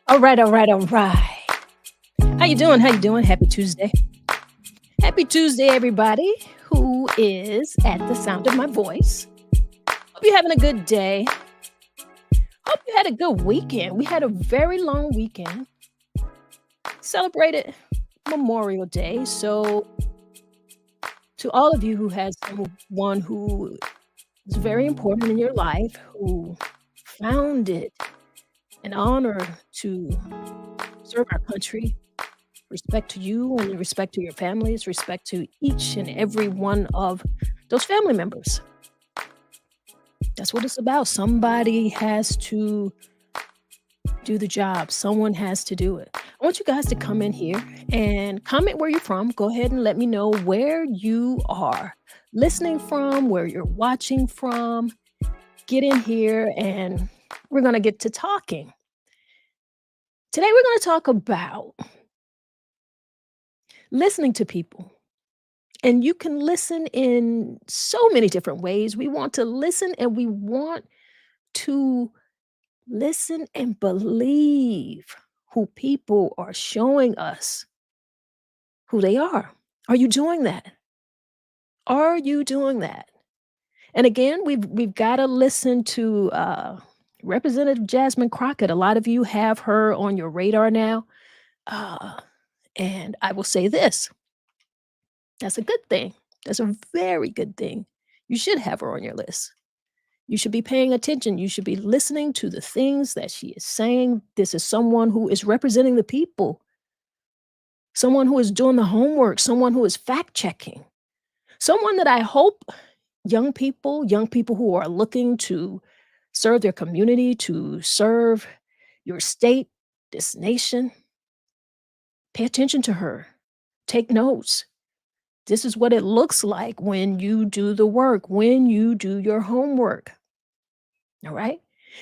All right, all right, all right. How you doing? How you doing? Happy Tuesday. Happy Tuesday, everybody who is at the sound of my voice. Hope you're having a good day. Hope you had a good weekend. We had a very long weekend. Celebrated Memorial Day. So to all of you who has someone who is very important in your life, who found it an honor to serve our country, respect to you and respect to your families, respect to each and every one of those family members. That's what it's about. Somebody has to do the job. Someone has to do it. I want you guys to come in here and comment where you're from. Go ahead and let me know where you are listening from, where you're watching from. Get in here and we're going to get to talking. Today, we're going to talk about listening to people. And you can listen in so many different ways. We want to listen and we want to listen and believe who people are showing us who they are. Are you doing that? Are you doing that? And again, we've got to listen to Representative Jasmine Crockett. A lot of you have her on your radar now. And I will say this. That's a good thing. That's a very good thing. You should have her on your list. You should be paying attention. You should be listening to the things that she is saying. This is someone who is representing the people, someone who is doing the homework, someone who is fact checking, someone that I hope young people who are looking to serve their community, to serve your state, this nation, pay attention to her. Take notes. This is what it looks like when you do the work, when you do your homework. All right.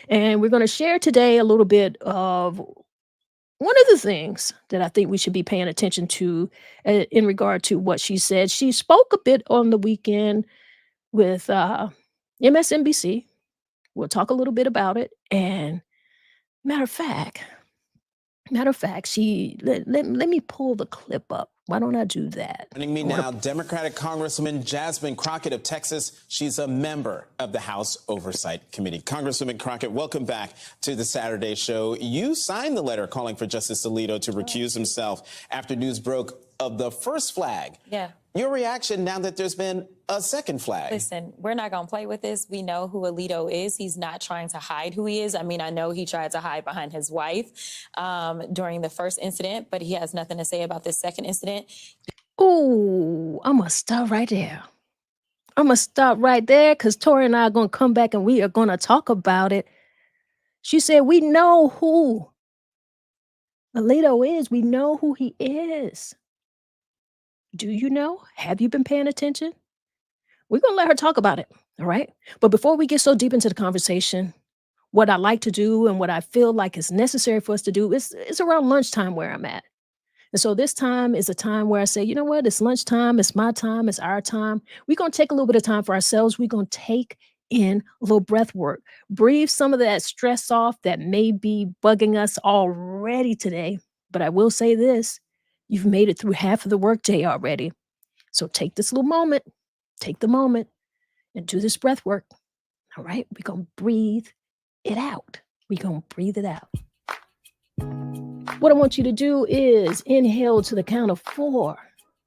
And we're going to share today a little bit of one of the things that I think we should be paying attention to in regard to what she said. She spoke a bit on the weekend with MSNBC. We'll talk a little bit about it. And matter of fact, she let me pull the clip up. Why don't I do that? Joining me now, Democratic Congresswoman Jasmine Crockett of Texas. She's a member of the House Oversight Committee. Congresswoman Crockett, welcome back to the Saturday show. You signed the letter calling for Justice Alito to recuse himself after news broke of the first flag. Yeah. Your reaction now that there's been a second flag? Listen, we're not going to play with this. We know who Alito is. He's not trying to hide who he is. I mean, I know he tried to hide behind his wife during the first incident, but he has nothing to say about this second incident. Oh, I'm going to stop right there. Because Tori and I are going to come back and we are going to talk about it. She said, we know who Alito is. We know who he is. Do you know? Have you been paying attention? We're going to let her talk about it, all right? But before we get so deep into the conversation, what I like to do and what I feel like is necessary for us to do is around lunchtime where I'm at. And so this time is a time where I say, you know what? It's lunchtime. It's my time. It's our time. We're going to take a little bit of time for ourselves. We're going to take in a little breath work. Breathe some of that stress off that may be bugging us already today. But I will say this. You've made it through half of the workday already. So take this little moment, take the moment and do this breath work. All right. We're going to breathe it out. We're going to breathe it out. What I want you to do is inhale to the count of 4.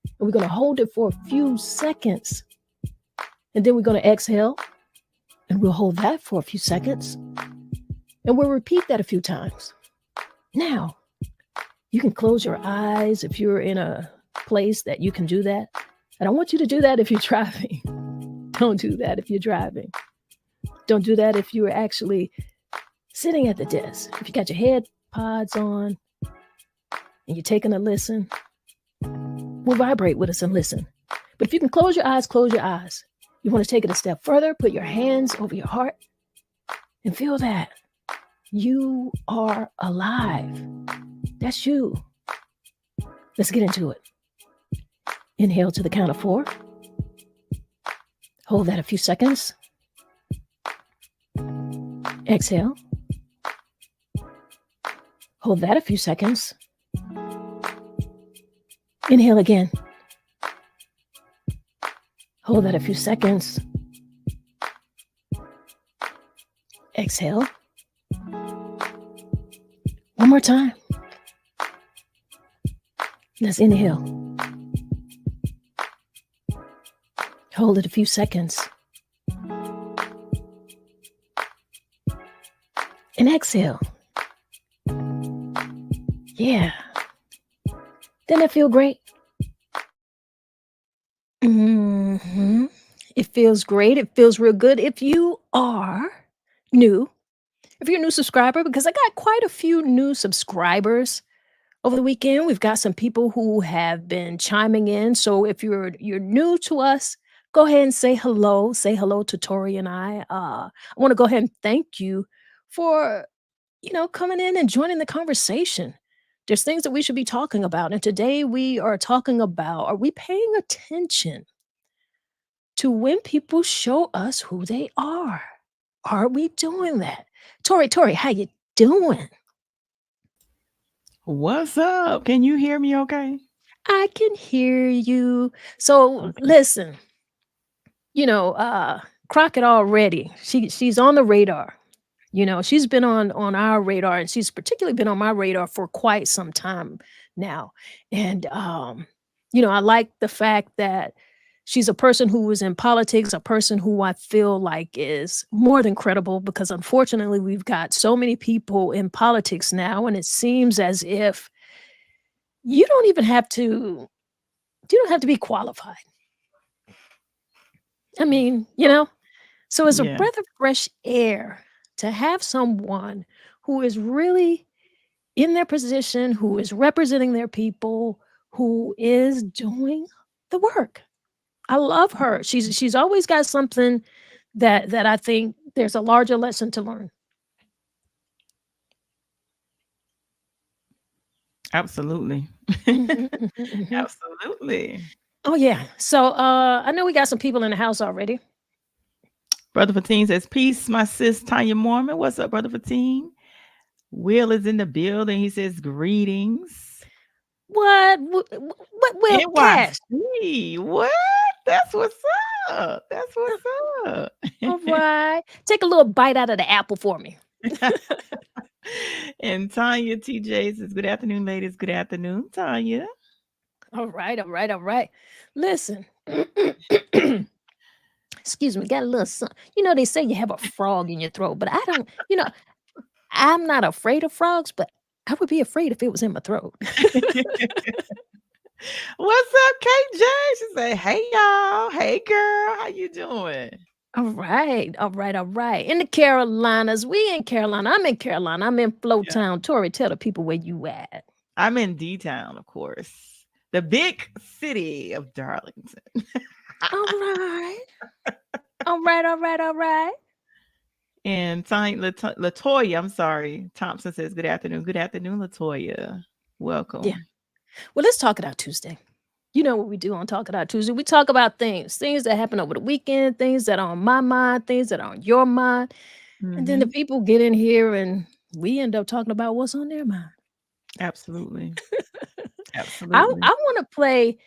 And we're going to hold it for a few seconds. And then we're going to exhale. And we'll hold that for a few seconds. And we'll repeat that a few times. Now, you can close your eyes if you're in a place that you can do that. I don't want you to do that if you're driving. Don't do that if you're driving. Don't do that if you're actually sitting at the desk. If you got your headpods on and you're taking a listen, we'll vibrate with us and listen. But if you can close your eyes, close your eyes. You want to take it a step further, put your hands over your heart and feel that you are alive. That's you. Let's get into it. Inhale to the count of 4. Hold that a few seconds. Exhale. Hold that a few seconds. Inhale again. Hold that a few seconds. Exhale. One more time. Let's inhale. Hold it a few seconds. And exhale. Yeah. Didn't it feel great? It feels great. It feels real good. If you are new, if you're a new subscriber, because I got quite a few new subscribers over the weekend. We've got some people who have been chiming in. So if you're new to us, go ahead and say hello. Say hello to Tori and I. I want to go ahead and thank you for coming in and joining the conversation. There's things that we should be talking about. And today we are talking about, are we paying attention to when people show us who they are? Are we doing that? Tori, how you doing? What's up? Can you hear me okay? I can hear you. So Okay. listen, Crockett already. She's on the radar. She's been on our radar, and she's particularly been on my radar for quite some time now. And I like the fact that she's a person who was in politics, a person who I feel like is more than credible, because unfortunately we've got so many people in politics now, and it seems as if you don't even have to you don't have to be qualified. I mean, so it's a Yeah, breath of fresh air to have someone who is really in their position, who is representing their people, who is doing the work. I love her. She's always got something that I think there's a larger lesson to learn. absolutely. Mhm, mhm, mhm. Absolutely. Oh yeah. So I know we got some people in the house already. Brother Fatine says, peace, my sis Tanya Mormon. What's up, Brother Fatine? Will is in the building. He says, greetings. What Will Cash? NYC. What? That's what's up. That's what's up. All right. Take a little bite out of the apple for me. And Tanya TJ says, good afternoon, ladies. Good afternoon, Tanya. All right. Listen. Excuse me, got a little something. They say you have a frog in your throat, but I don't, I'm not afraid of frogs, but I would be afraid if it was in my throat. What's up, KJ? She said, hey, y'all. Hey, girl. How you doing? All right. In the Carolinas, we in Carolina. I'm in Carolina. I'm in Flowtown. Tori, tell the people where you at. I'm in D-Town, of course. The big city of Darlington. All right. All right. And Latoya, I'm sorry. Thompson says, good afternoon. Good afternoon, Latoya. Welcome. Yeah. Well, let's talk it out Tuesday. You know what we do on Talk It Out Tuesday. We talk about things that happen over the weekend, things that are on my mind, things that are on your mind. And then the Mhm. people get in here and we end up talking about what's on their mind. Absolutely. I Absolutely. want to play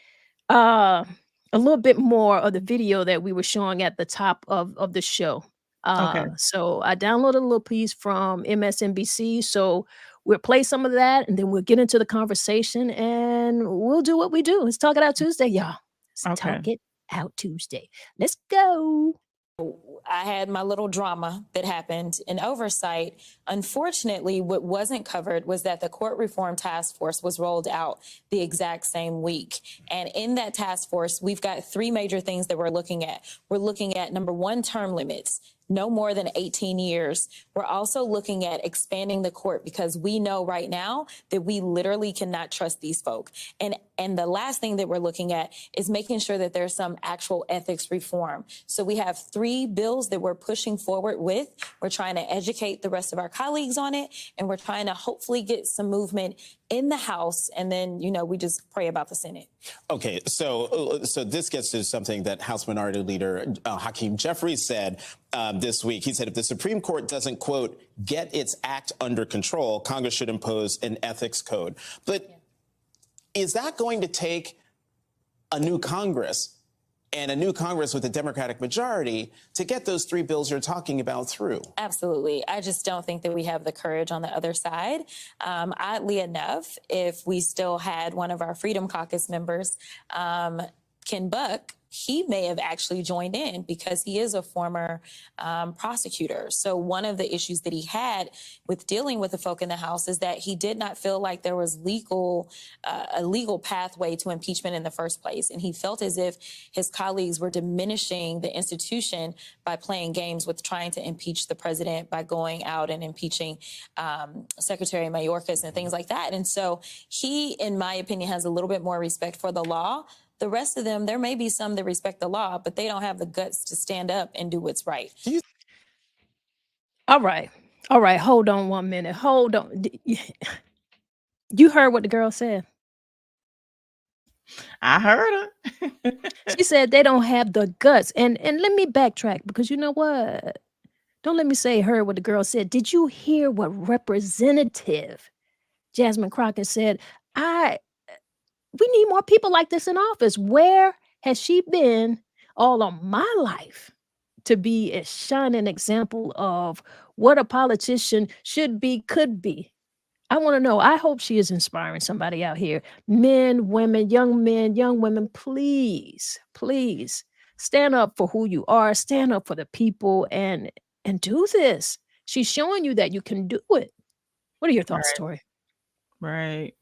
a little bit more of the video that we were showing at the top of the show. Okay. So I downloaded a little piece from MSNBC. So we'll play some of that and then we'll get into the conversation and we'll do what we do. Let's talk it out Tuesday, y'all. Let's Okay. talk it out Tuesday. Let's go. I had my little drama that happened in oversight. Unfortunately, what wasn't covered was that the court reform task force was rolled out the exact same week. And in that task force, we've got three major things that we're looking at. We're looking at, number one, term limits. No more than 18 years. We're also looking at expanding the court because we know right now that we literally cannot trust these folk. And the last thing that we're looking at is making sure that there's some actual ethics reform. So we have three bills that we're pushing forward with. We're trying to educate the rest of our colleagues on it, and we're trying to hopefully get some movement in the House, and then, we just pray about the Senate. Okay, so this gets to something that House Minority Leader Hakeem Jeffries said this week. He said if the Supreme Court doesn't, quote, get its act under control, Congress should impose an ethics code. But is that going to take a new Congress and a new Congress with a Democratic majority to get those 3 bills you're talking about through? Absolutely. I just don't think that we have the courage on the other side. Oddly enough, if we still had one of our Freedom Caucus members, Ken Buck, he may have actually joined in because he is a former prosecutor. So one of the issues that he had with dealing with the folk in the House is that he did not feel like there was a legal pathway to impeachment in the first place. And he felt as if his colleagues were diminishing the institution by playing games with trying to impeach the president by going out and impeaching Secretary Mayorkas and things like that. And so he, in my opinion, has a little bit more respect for the law. The rest of them, there may be some that respect the law, but they don't have the guts to stand up and do what's right. All right. All right. Hold on 1 minute. Hold on. You heard what the girl said. I heard her. She said they don't have the guts. And let me backtrack, because you know what? Don't let me say heard what the girl said. Did you hear what Representative Jasmine Crockett said? We need more people like this in office. Where has she been all of my life to be a shining example of what a politician should be, could be? I want to know. I hope she is inspiring somebody out here. Men, women, young women, please, please stand up for who you are. Stand up for the people and do this. She's showing you that you can do it. What are your thoughts, Right. Tori? Right.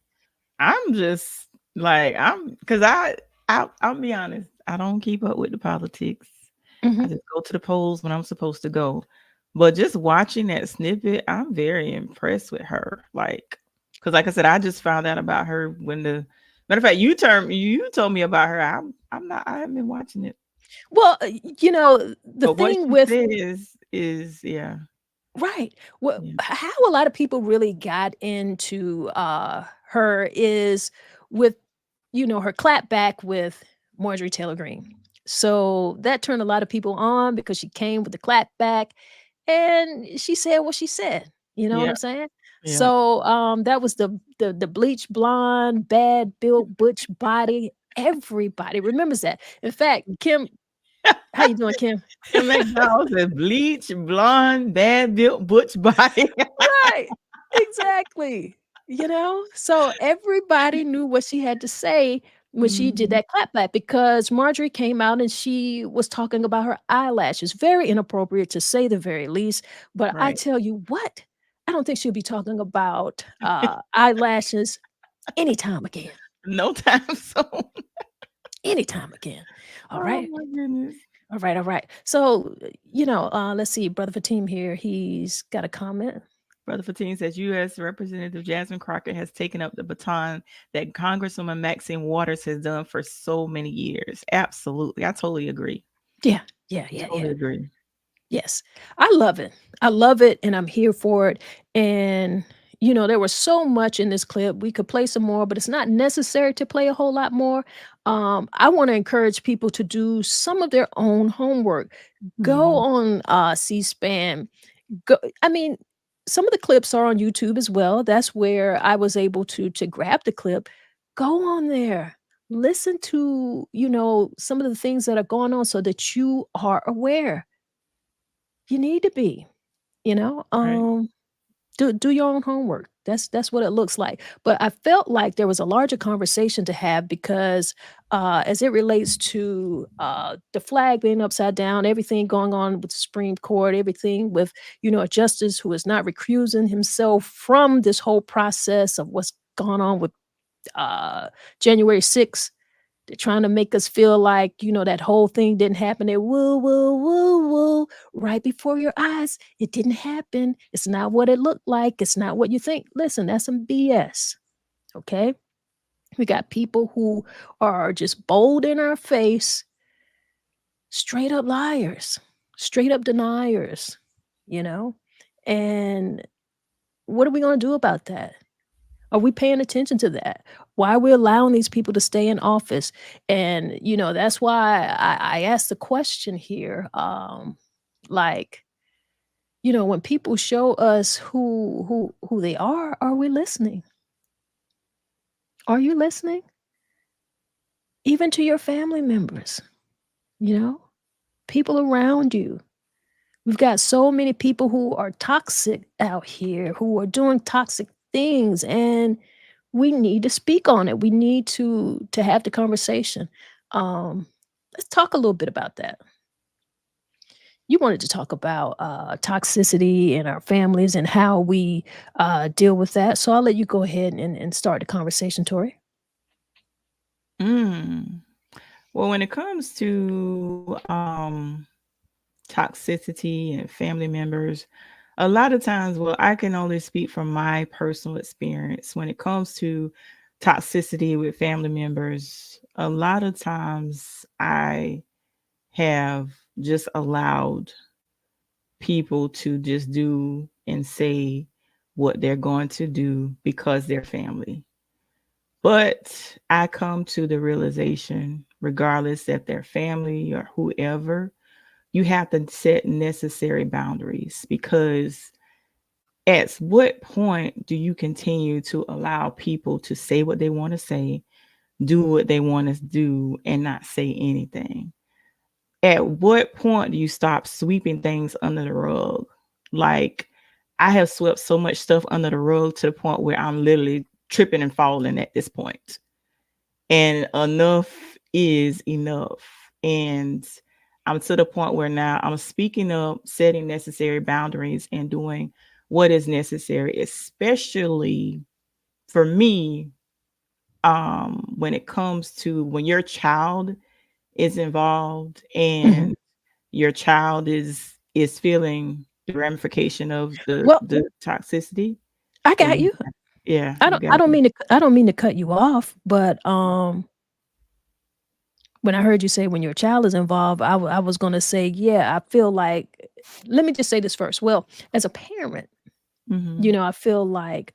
I'm just like, because I'll be honest, I don't keep up with the politics. I just go to the polls when I'm supposed to go. But just watching that snippet, I'm very impressed with her. Like, because like I said, I just found out about her when the matter of fact, you told me about her. I haven't been watching it. Well, the But what thing she with says is, yeah. right. Well, Yeah. how a lot of people really got into her is with, her clapback with Marjorie Taylor Greene. So that turned a lot of people on because she came with the clapback and she said what she said. You know what Yeah. I'm saying? Yeah. So that was the bleach blonde, bad built, butch body. Everybody remembers that. In fact, Kim, how you doing, Kim? Kim McDowell said bleach, blonde, bad built, butch body. Right. Exactly. So everybody knew what she had to say when she did Mhm. that clapback, because Marjorie came out and she was talking about her eyelashes. Very inappropriate, to say the very least. But I Right. tell you what, I don't think she'll be talking about eyelashes anytime again. No time soon. Anytime again. All Oh right. my goodness. All right. All right. So, let's see. Brother Fatim here, he's got a comment. Brother Fatim says U.S. Representative Jasmine Crockett has taken up the baton that Congresswoman Maxine Waters has done for so many years. Absolutely. I totally agree. Yeah. Totally agree. Yes. I love it. I love it, and I'm here for it. And, there was so much in this clip. We could play some more, but it's not necessary to play a whole lot more. I want to encourage people to do some of their own homework. Go Mhm. on C-SPAN. I mean, some of the clips are on YouTube as well. That's where I was able to grab the clip. Go on there. Listen to, some of the things that are going on so that you are aware. You need to be, Right. do your own homework. That's what it looks like. But I felt like there was a larger conversation to have because as it relates to the flag being upside down, everything going on with the Supreme Court, everything with, a justice who is not recusing himself from this whole process of what's gone on with January 6th. They're trying to make us feel like, that whole thing didn't happen. It woo, right before your eyes. It didn't happen. It's not what it looked like. It's not what you think. Listen, that's some BS. Okay. We got people who are just bold in our face, straight up liars, straight up deniers, and what are we going to do about that? Are we paying attention to that? Why we're allowing these people to stay in office. And, that's why I asked the question here. Like, when people show us who they are we listening? Are you listening? Even to your family members, people around you. We've got so many people who are toxic out here, who are doing toxic things, and we need to speak on it. We need to have the conversation. Um, let's talk a little bit about that. You wanted to talk about toxicity in our families and how we deal with that. So I'll let you go ahead and start the conversation, Tori. Mm. Well, when it comes to toxicity and family members, a lot of times, well, I can only speak from my personal experience. When it comes to toxicity with family members, a lot of times I have just allowed people to just do and say what they're going to do because they're family. But I come to the realization, regardless that they're family or whoever, you have to set necessary boundaries, because at what point do you continue to allow people to say what they want to say, do what they want to do, and not say anything? At what point do you stop sweeping things under the rug? Like, I have swept so much stuff under the rug to the point where I'm literally tripping and falling at this point. And enough is enough. And I'm to the point where now I'm speaking up, setting necessary boundaries, and doing what is necessary, especially for me, when it comes to when your child is involved Mhm. and your child is feeling the ramification of Well, the toxicity, I then got you. yeah, I you don't I gotta don't be. mean to I don't mean to cut you off, but when I heard you say when your child is involved, I was going to say, yeah, I feel like, let me just say this first. Well, as a parent, Mm-hmm. I feel like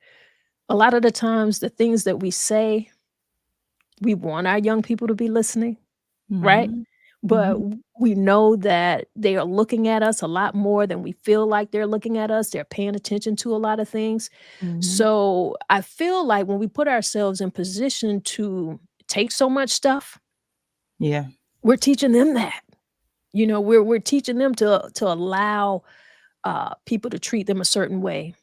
a lot of the times the things that we say, we want our young people to be listening, right? Mm-hmm. But Mm-hmm. we know that they are looking at us a lot more than we feel like they're looking at us. They're paying attention to a lot of things. Mm-hmm. So I feel like when we put ourselves in position to take so much stuff, Yeah. we're teaching them that. We're teaching them to allow people to treat them a certain way.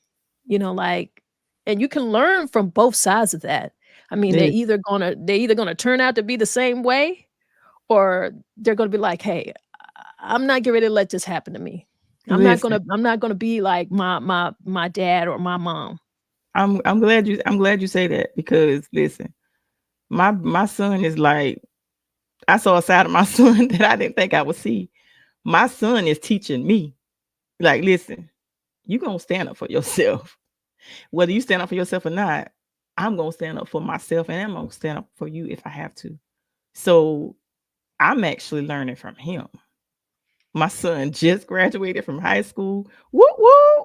Like, and you can learn from both sides of that. I mean, Li- they're either gonna turn out to be the same way, or they're gonna be like, "Hey, I'm not getting ready to let this happen to me. Listen, I'm not gonna be like my dad or my mom." I'm glad you say that, because listen, my son is like, I saw a side of my son that I didn't think I would see. My son is teaching me, like, listen, you gonna stand up for yourself. Whether you stand up for yourself or not, I'm gonna stand up for myself, and I'm gonna stand up for you if I have to. So I'm actually learning from him. My son just graduated from high school. Woo woo.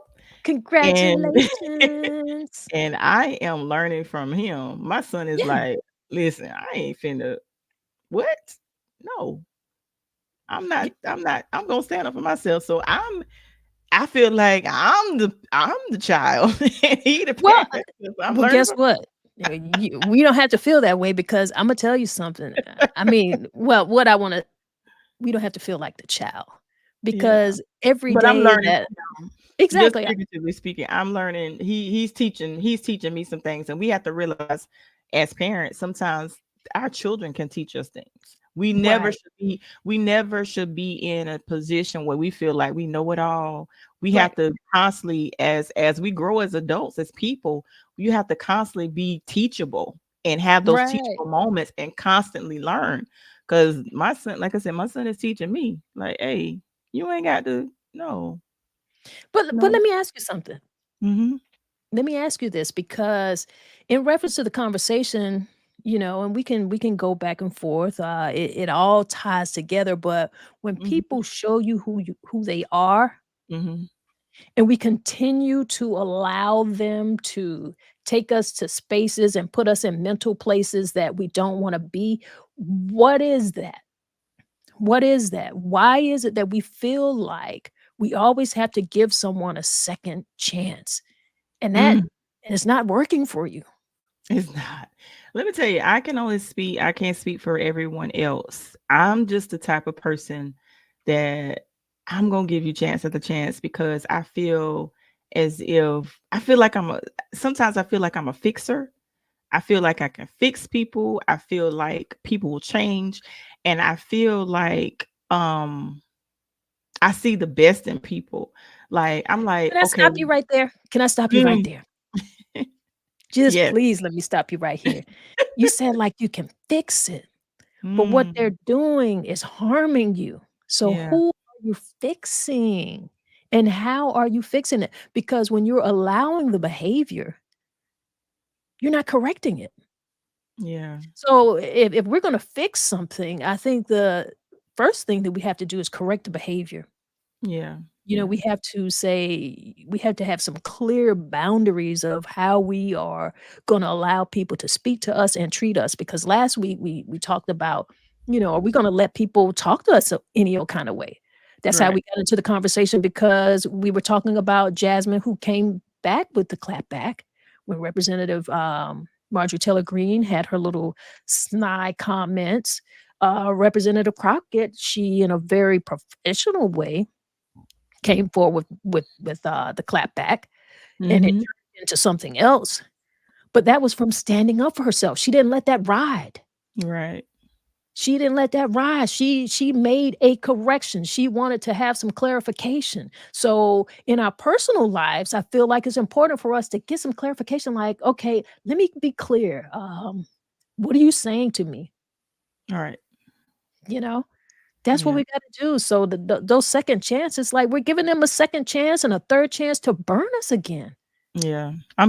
And Congratulations. and I am learning from him. My son is Yeah. like, listen, I ain't finna what? No, Y I'm gonna stand up for myself. So I feel like I'm the child and he the well, parent. So I'm well, learning guess from. what? We don't have to feel that way because Imma tell you something. I mean, well, what I wanna we don't have to feel like the child Yeah. because every But I'm day learning that from him. Just exactly. figuratively speaking, I'm learning. He's teaching me some things, and we have to realize, as parents, sometimes our children can teach us things. Right, We never should be in a position where we feel like we know it all. We right, have to constantly, as we grow as adults, as people, you have to constantly be teachable and have those right. teachable moments and constantly learn. Because my son, like I said, my son is teaching me, like, hey, you ain't got to, no, But no. let me ask you something. Mhm, Let me ask you this because in reference to the conversation, and we can go back and forth, it all ties together, but when mhm, people show you who they are, mhm, and we continue to allow them to take us to spaces and put us in mental places that we don't want to be. What is that? What is that? Why is it that we feel like we always have to give someone a second chance? And that Mm, is not working for you. it's not. Let me tell you, I can't speak for everyone else. I'm just the type of person that I'm gonna give you chance after chance because I feel as if I feel like sometimes I feel like I'm a fixer. I feel like I can fix people. I feel like people will change. And I feel like I see the best in people. Like I'm like, Can I okay, stop you right there? Can I stop you right mm, there? Just yes. please let me stop you right here. You said like you can fix it, but what Mm, they're doing is harming you. So yeah, who are you fixing? And how are you fixing it? Because when you're allowing the behavior, you're not correcting it. yeah, So if we're gonna fix something, I think the first thing that we have to do is correct the behavior. yeah, You know, yeah. we have to have some clear boundaries of how we are gonna allow people to speak to us and treat us, because last week we talked about, are we gonna let people talk to us any old kind of way? That's how Right. we got into the conversation, because we were talking about Jasmine, who came back with the clapback when Representative, Marjorie Taylor Greene had her little snide comments. Representative Crockett, she, in a very professional way, came forward with the clapback, and it Mm-hmm. turned into something else, but that was from standing up for herself. She didn't let that ride. Right. She didn't let that ride. She made a correction. She wanted to have some clarification. So, in our personal lives, I feel like it's important for us to get some clarification, like, "Okay, let me be clear. What are you saying to me?" All right. You know? That's what Yeah. we gotta do. So those second chances, like, we're giving them a second chance and a third chance to burn us again. Yeah. I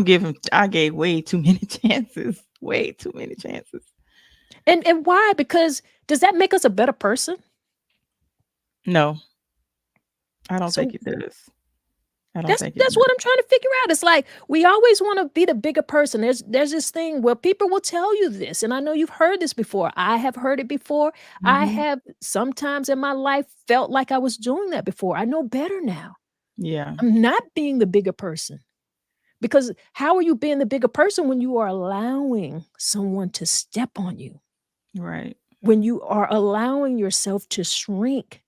gave way too many chances. Way too many chances. And why? Because does that make us a better person? No, I don't So think it does. I don't that's think it that's does. what I'm trying to figure out. It's like we always wanna be the bigger person. There's this thing where people will tell you this, and I know you've heard this before. I have heard it before. I Mm-hmm. have sometimes in my life felt like I was doing that before. I know better now. Yeah. I'm not being the bigger person. Because how are you being the bigger person when you are allowing someone to step on you? Right. When you are allowing yourself to shrink?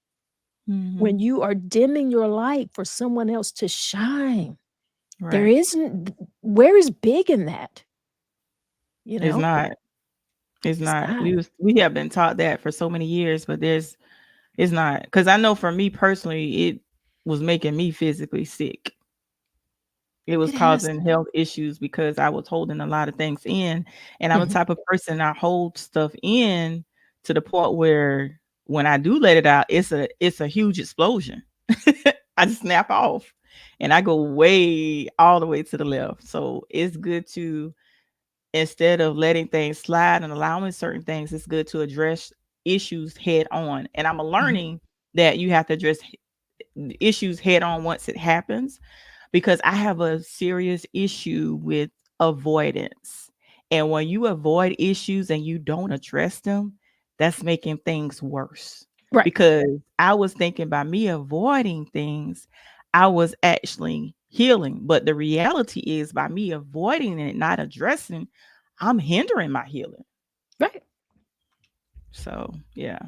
Mm-hmm. When you are dimming your light for someone else to shine? There Right. isn't where is big in that? You It's know? not. It's It's not. not. We have been taught that for so many years, but it's not. Because I know for me personally, it was making me physically sick. It was It has causing health issues because I was holding a lot of things in, and I'm the Mhm. type of person I hold stuff in to the point where when I do let it out, it's a huge explosion. I just snap off and I go way all the way to the left. So it's good to, instead of letting things slide and allowing certain things, it's good to address issues head on. And I'm Mhm. learning that you have to address issues head on once it happens, because I have a serious issue with avoidance. And when you avoid issues and you don't address them, that's making things worse. Right. Because I was thinking by me avoiding things, I was actually healing. But the reality is, by me avoiding it, not addressing, I'm hindering my healing. Right. So, yeah.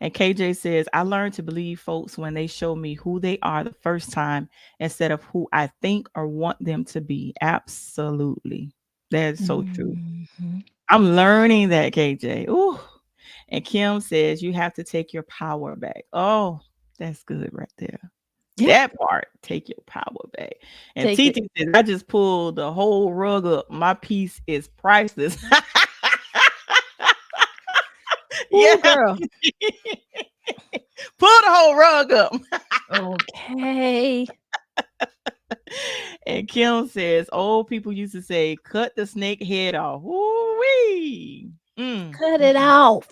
And KJ says, I learned to believe folks when they show me who they are the first time instead of who I think or want them to be. Absolutely. That's so true. Mhm. I'm learning that, KJ. Ooh. And Kim says, you have to take your power back. Oh, that's good right there. Yeah. That part, take your power back. And Take it. Titi says, I just pulled the whole rug up. My piece is priceless. Yeah. Ooh, girl. Pull the whole rug up. Okay. And Kim says, old people used to say, cut the snake head off. Woo-wee. Cut it off.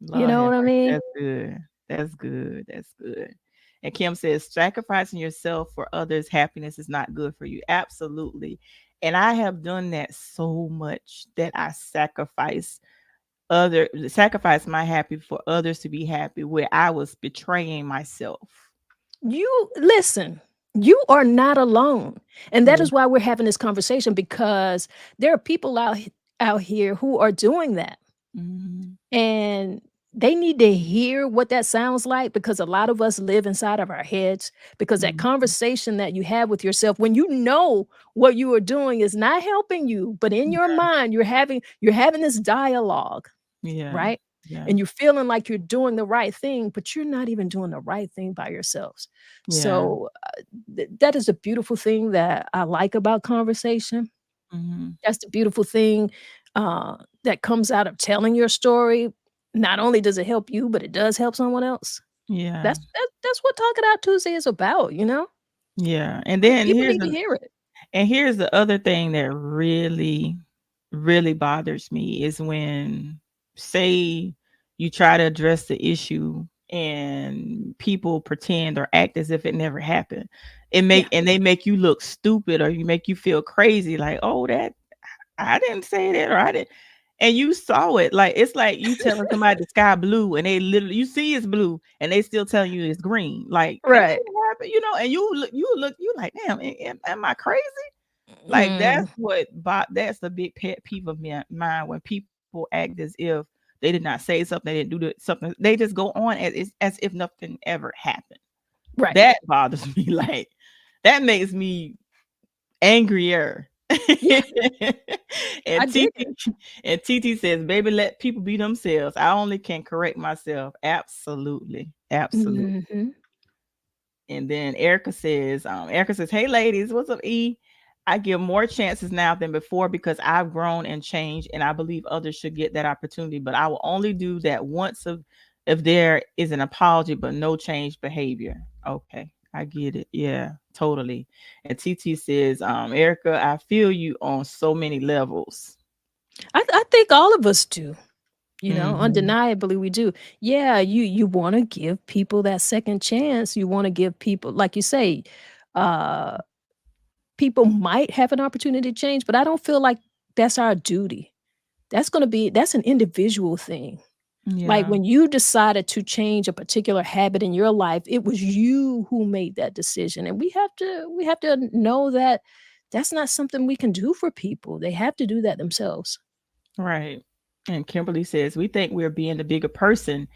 You Lord know have what I mercy. mean? That's good. That's good. That's good. And Kim says, sacrificing yourself for others' happiness is not good for you. Absolutely. And I have done that so much that I sacrifice my happy for others to be happy, where I was betraying myself. You listen, you are not alone. And that Yeah. is why we're having this conversation, because there are people out here who are doing that. Mhm. And they need to hear what that sounds like, because a lot of us live inside of our heads, because that Mhm. conversation that you have with yourself when you know what you are doing is not helping you, but in your Yeah. mind you're having this dialogue, Yeah. right? Yeah. And you're feeling like you're doing the right thing, but you're not even doing the right thing by yourselves. Yeah. So that is a beautiful thing that I like about conversation. Mhm. That's the beautiful thing, that comes out of telling your story. Not only does it help you, but it does help someone else. Yeah. That's what Talk It Out Tuesday is about, you know? Yeah. And then People need to hear it. here's the other thing that really, really bothers me is when, say, you try to address the issue and people pretend or act as if it never happened. Yeah, They make you look stupid, or you make you feel crazy, like, oh, that I didn't say that, or I didn't. And you saw it. Like, it's like you telling somebody the sky blue, and they literally, you see it's blue, and they still telling you it's green. Like, it right. didn't happen, and you like, damn, am I crazy? Like, Mm, that's a big pet peeve of mine, when people act as if they did not say something, they didn't do something, they just go on as if nothing ever happened. right. That bothers me. Like, that makes me angrier. Yeah, I and dig TT it. and TT says, "Baby, let people be themselves. I only can correct myself." Absolutely, absolutely. Mhm. And then Erica says, "Hey ladies, what's up, E? I give more chances now than before because I've grown and changed, and I believe others should get that opportunity. But I will only do that once if there is an apology, but no change behavior." Okay, I get it. Yeah, totally. And TT says, "Erica, I feel you on so many levels." I think all of us do. Hmm. Undeniably we do. Yeah, you wanna give people that second chance. You wanna give people, like you say, uh, people might have an opportunity to change, but I don't feel like that's our duty. That's an individual thing. Like, Yeah, when you decided to change a particular habit in your life, it was you who made that decision, and we have to know that that's not something we can do for people. They have to do that themselves. right. And Kimberly says, "We think we're being the bigger person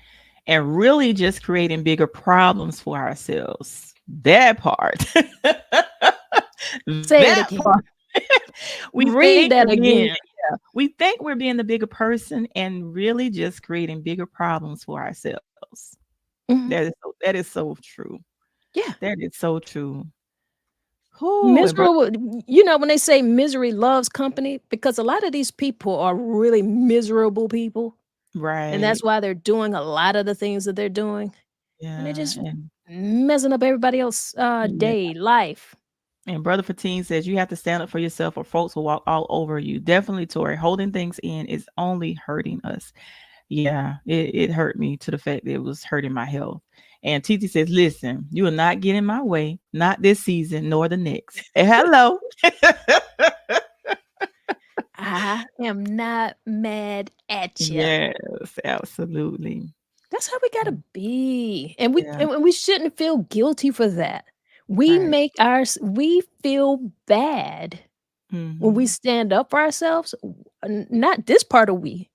and really just creating bigger problems for ourselves." That part. Say it That again. part. we Read think that we're being again. yeah, we think we're being the bigger person and really just creating bigger problems for ourselves. Mhm. That is so true. Yeah. That is so true. Whoo, and Miserable, when they say misery loves company, because a lot of these people are really miserable people, and right. that's why they're doing a lot of the things that they're doing, and they're Yeah. just messing up everybody else, Yeah. day, life. And Brother Fatine says, "You have to stand up for yourself or folks will walk all over you." Definitely, Tori. Holding things in is only hurting us. Yeah, it hurt me to the fact that it was hurting my health. And Titi says, "Listen, you will not get in my way, not this season nor the next." Hello. I am not mad at you. Yes, absolutely. That's how we gotta be, and we Yeah, and we shouldn't feel guilty for that. right. We feel bad when we Hmm. stand up for ourselves, not this part of we.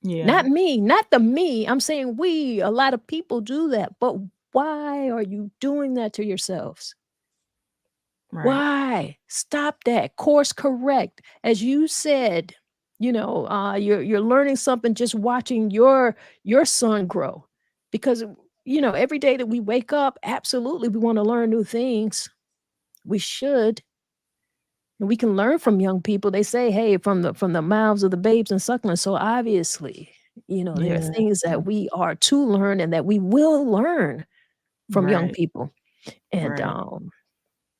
Yeah, Not me, not the me. I'm saying we. A lot of people do that, but why are you doing that to yourselves? right. Why? Stop that. Course correct. As you said, you're learning something just watching your son grow. Because every day that we wake up, absolutely we want to learn new things. We should. And we can learn from young people. They say, hey, from the mouths of the babes and sucklings. So obviously, there are Yeah, things that we are to learn and that we will learn from young right, people. And right.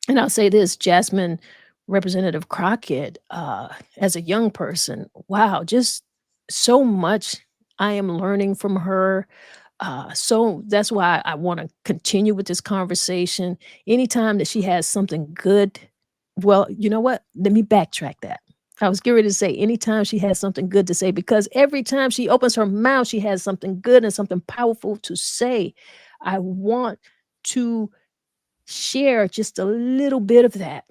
and I'll say this, Jasmine, Representative Crockett, as a young person, wow, just so much I am learning from her. So that's why I want to continue with this conversation. Anytime that she has something good Well, you know what? Let me backtrack that. I was getting ready to say anytime she has something good to say, because every time she opens her mouth, she has something good and something powerful to say. I want to share just a little bit of that,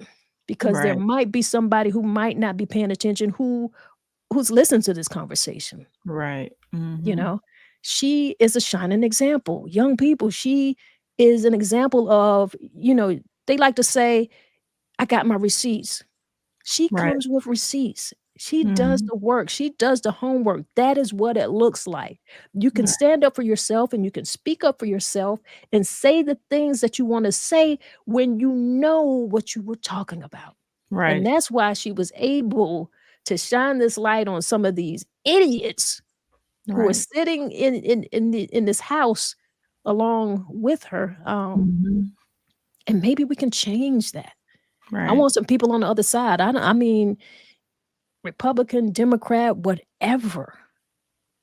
because there Right. might be somebody who might not be paying attention who's listened to this conversation. Right. You Mhm. know, she is a shining example. Young people, she is an example of, they like to say, I got my receipts. She Right. comes with receipts. She does Mhm. the work. She does the homework. That is what it looks like. You can Right. stand up for yourself and you can speak up for yourself and say the things that you want to say when you know what you were talking about. And Right. that's why she was able to shine this light on some of these idiots who are Right. sitting in this house along with her. Mhm. And maybe we can change that. I Right. want some people on the other side. I mean, Republican, Democrat, whatever.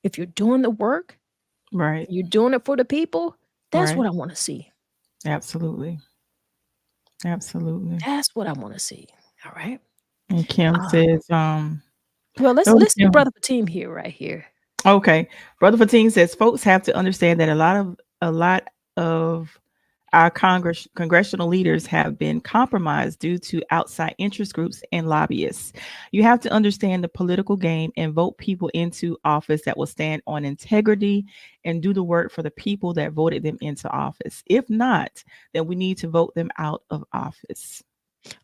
If you're doing the work, Right. you're doing it for the people, that's Right. what I want to see. Absolutely. Absolutely. That's what I want to see. All right. And Kim Uh, says, well, let's oh, listen to Kim. Brother Fatim here, right here. Okay. Brother Fatin says folks have to understand that a lot of our congressional leaders have been compromised due to outside interest groups and lobbyists. You have to understand the political game and vote people into office that will stand on integrity and do the work for the people that voted them into office. If not, then we need to vote them out of office.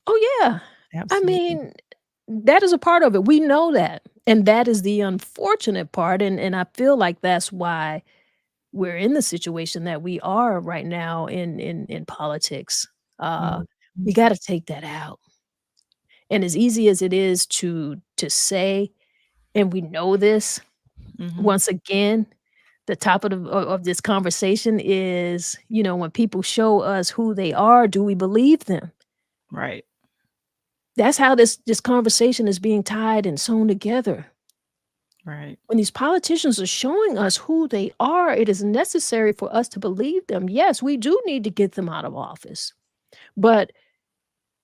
Oh, yeah. I Absolutely. mean, that is a part of it. We know that. And that is the unfortunate part. And I feel like that's why we're in the situation that we are right now in politics. Uh, Mhm. we got to take that out. And as easy as it is to say, and we know this, Mhm. once again, the top of this conversation is, when people show us who they are, do we believe them? Right. That's how this conversation is being tied and sewn together. Right. When these politicians are showing us who they are, it is necessary for us to believe them. Yes, we do need to get them out of office. But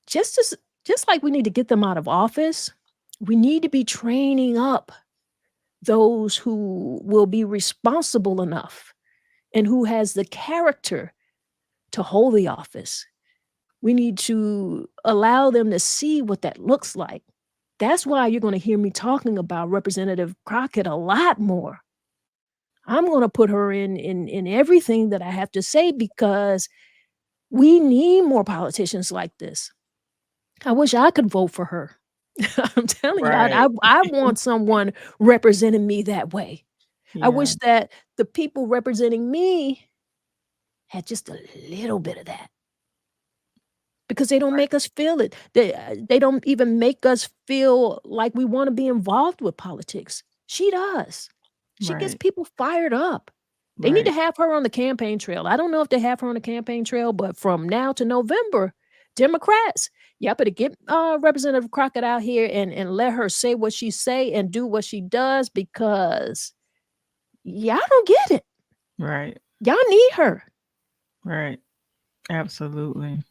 just as just like we need to get them out of office, we need to be training up those who will be responsible enough and who has the character to hold the office. We need to allow them to see what that looks like. That's why you're going to hear me talking about Representative Crockett a lot more. I'm going to put her in everything that I have to say, because we need more politicians like this. I wish I could vote for her. I'm telling you, Right. I want someone representing me that way. I Yeah. wish that the people representing me had just a little bit of that, because they don't make us feel it. They don't even make us feel like we want to be involved with politics. She does. She gets Right. people fired up. They need to Right. have her on the campaign trail. I don't know if they have her on the campaign trail, but from now to November, Democrats, y'all better get Representative Crockett out here and let her say what she say and do what she does, because y'all don't get it. Right. Y'all need her. Right. Absolutely.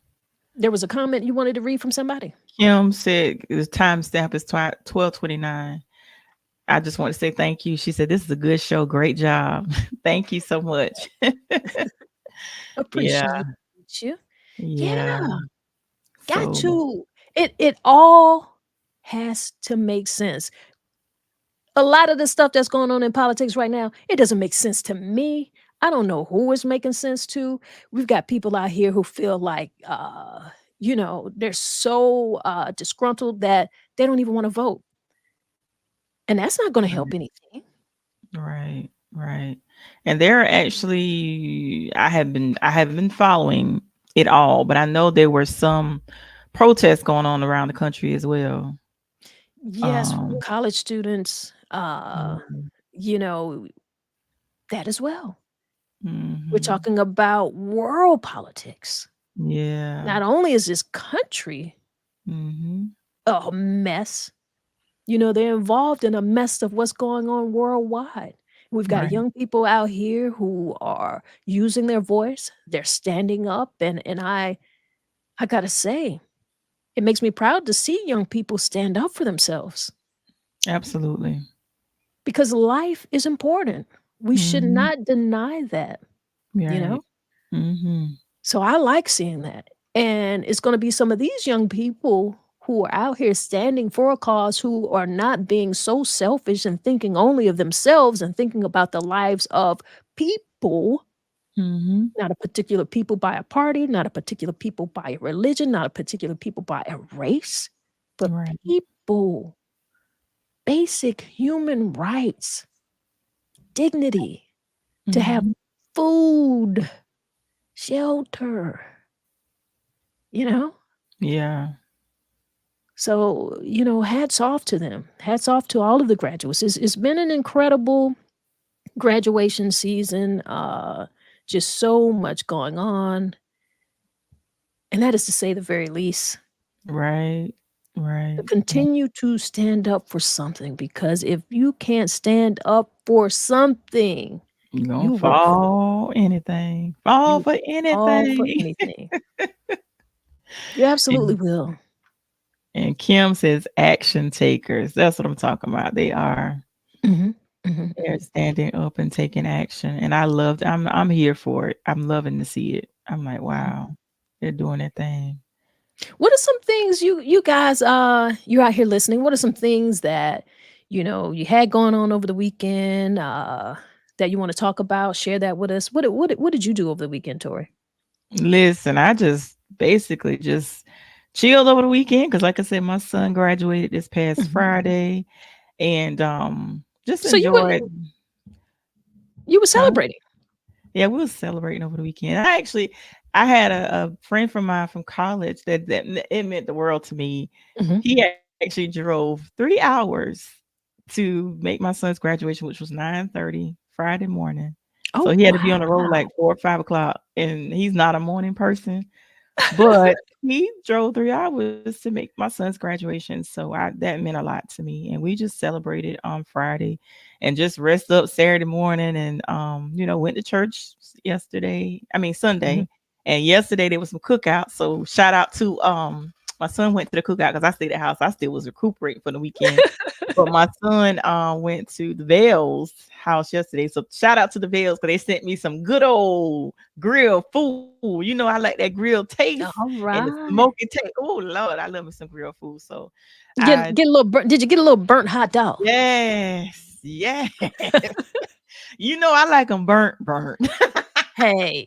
There was a comment you wanted to read from somebody. Kim said the timestamp is 12:29. I just want to say thank you. She said this is a good show. Great job. Thank you so much. Yeah. Appreciate you. Yeah. Yeah, got So to. It all has to make sense. A lot of the stuff that's going on in politics right now, it doesn't make sense to me. I don't know who it's making sense to. We've got people out here who feel like, they're so disgruntled that they don't even want to vote, and that's not going to help anything. right, right. And there are actually I haven't been following it all, but I know there were some protests going on around the country as well. Yes, from Um college students, mhm. you know, that as well. We're Mhm. talking about world politics. Yeah. Not only is this country Mhm. a mess, they're involved in a mess of what's going on worldwide. We've got Right. young people out here who are using their voice. They're standing up, and I gotta say, it makes me proud to see young people stand up for themselves Absolutely. because life is important. We should Mm-hmm. not deny that, you Right. know? Mm-hmm. So I like seeing that. And it's going to be some of these young people who are out here standing for a cause, who are not being so selfish and thinking only of themselves and thinking about the lives of people, Mm-hmm. not a particular people by a party, not a particular people by a religion, not a particular people by a race, but Right. people, basic human rights, dignity, to have Mm-hmm. food, shelter, you know? Yeah. So, hats off to them. Hats off to all of the graduates. It's been an incredible graduation season. Just so much going on. And that is to say the very least. Right. Right. To continue to stand up for something, because if you can't stand up for something, You're gonna you will fall anything. Fall you for fall for anything. anything. You absolutely And, will. and Kim says action takers. That's what I'm talking about. They are. Mhm, mhm, They're standing up and taking action. And I'm here for it. I'm loving to see it. I'm like, mhm. wow, they're doing their thing. What are some things you guys you're out here listening? What are some things that you had going on over the weekend that you want to talk about? Share that with us. What did you do over the weekend, Tori? Listen, I just basically just chilled over the weekend because, like I said, my son graduated this past Mhm. Friday, and just So enjoyed. you were Huh? celebrating. Yeah, we was celebrating over the weekend. I had a friend from mine from college it meant the world to me. Mhm. He actually drove 3 hours to make my son's graduation, which was 9:30 Friday morning. So Oh he had to be on the road wow. like 4 or 5 o'clock, and he's not a morning person. But he drove 3 hours to make my son's graduation, so I that meant a lot to me, and we just celebrated on Friday and just rest up Saturday morning and, went to church Mhm. Sunday, and yesterday there was some cookout, so shout out to, my son went to the cookout because I stayed at house. I still was recuperating from the weekend, but my son, went to the Vales house yesterday, so shout out to the Vales because they sent me some good old grilled food. I like that grilled taste All and the right. smoky taste. Oh Lord, I love me some grilled food. So I Get a little did you get a little burnt hot dog? yes, yes. I like them burnt. Hey,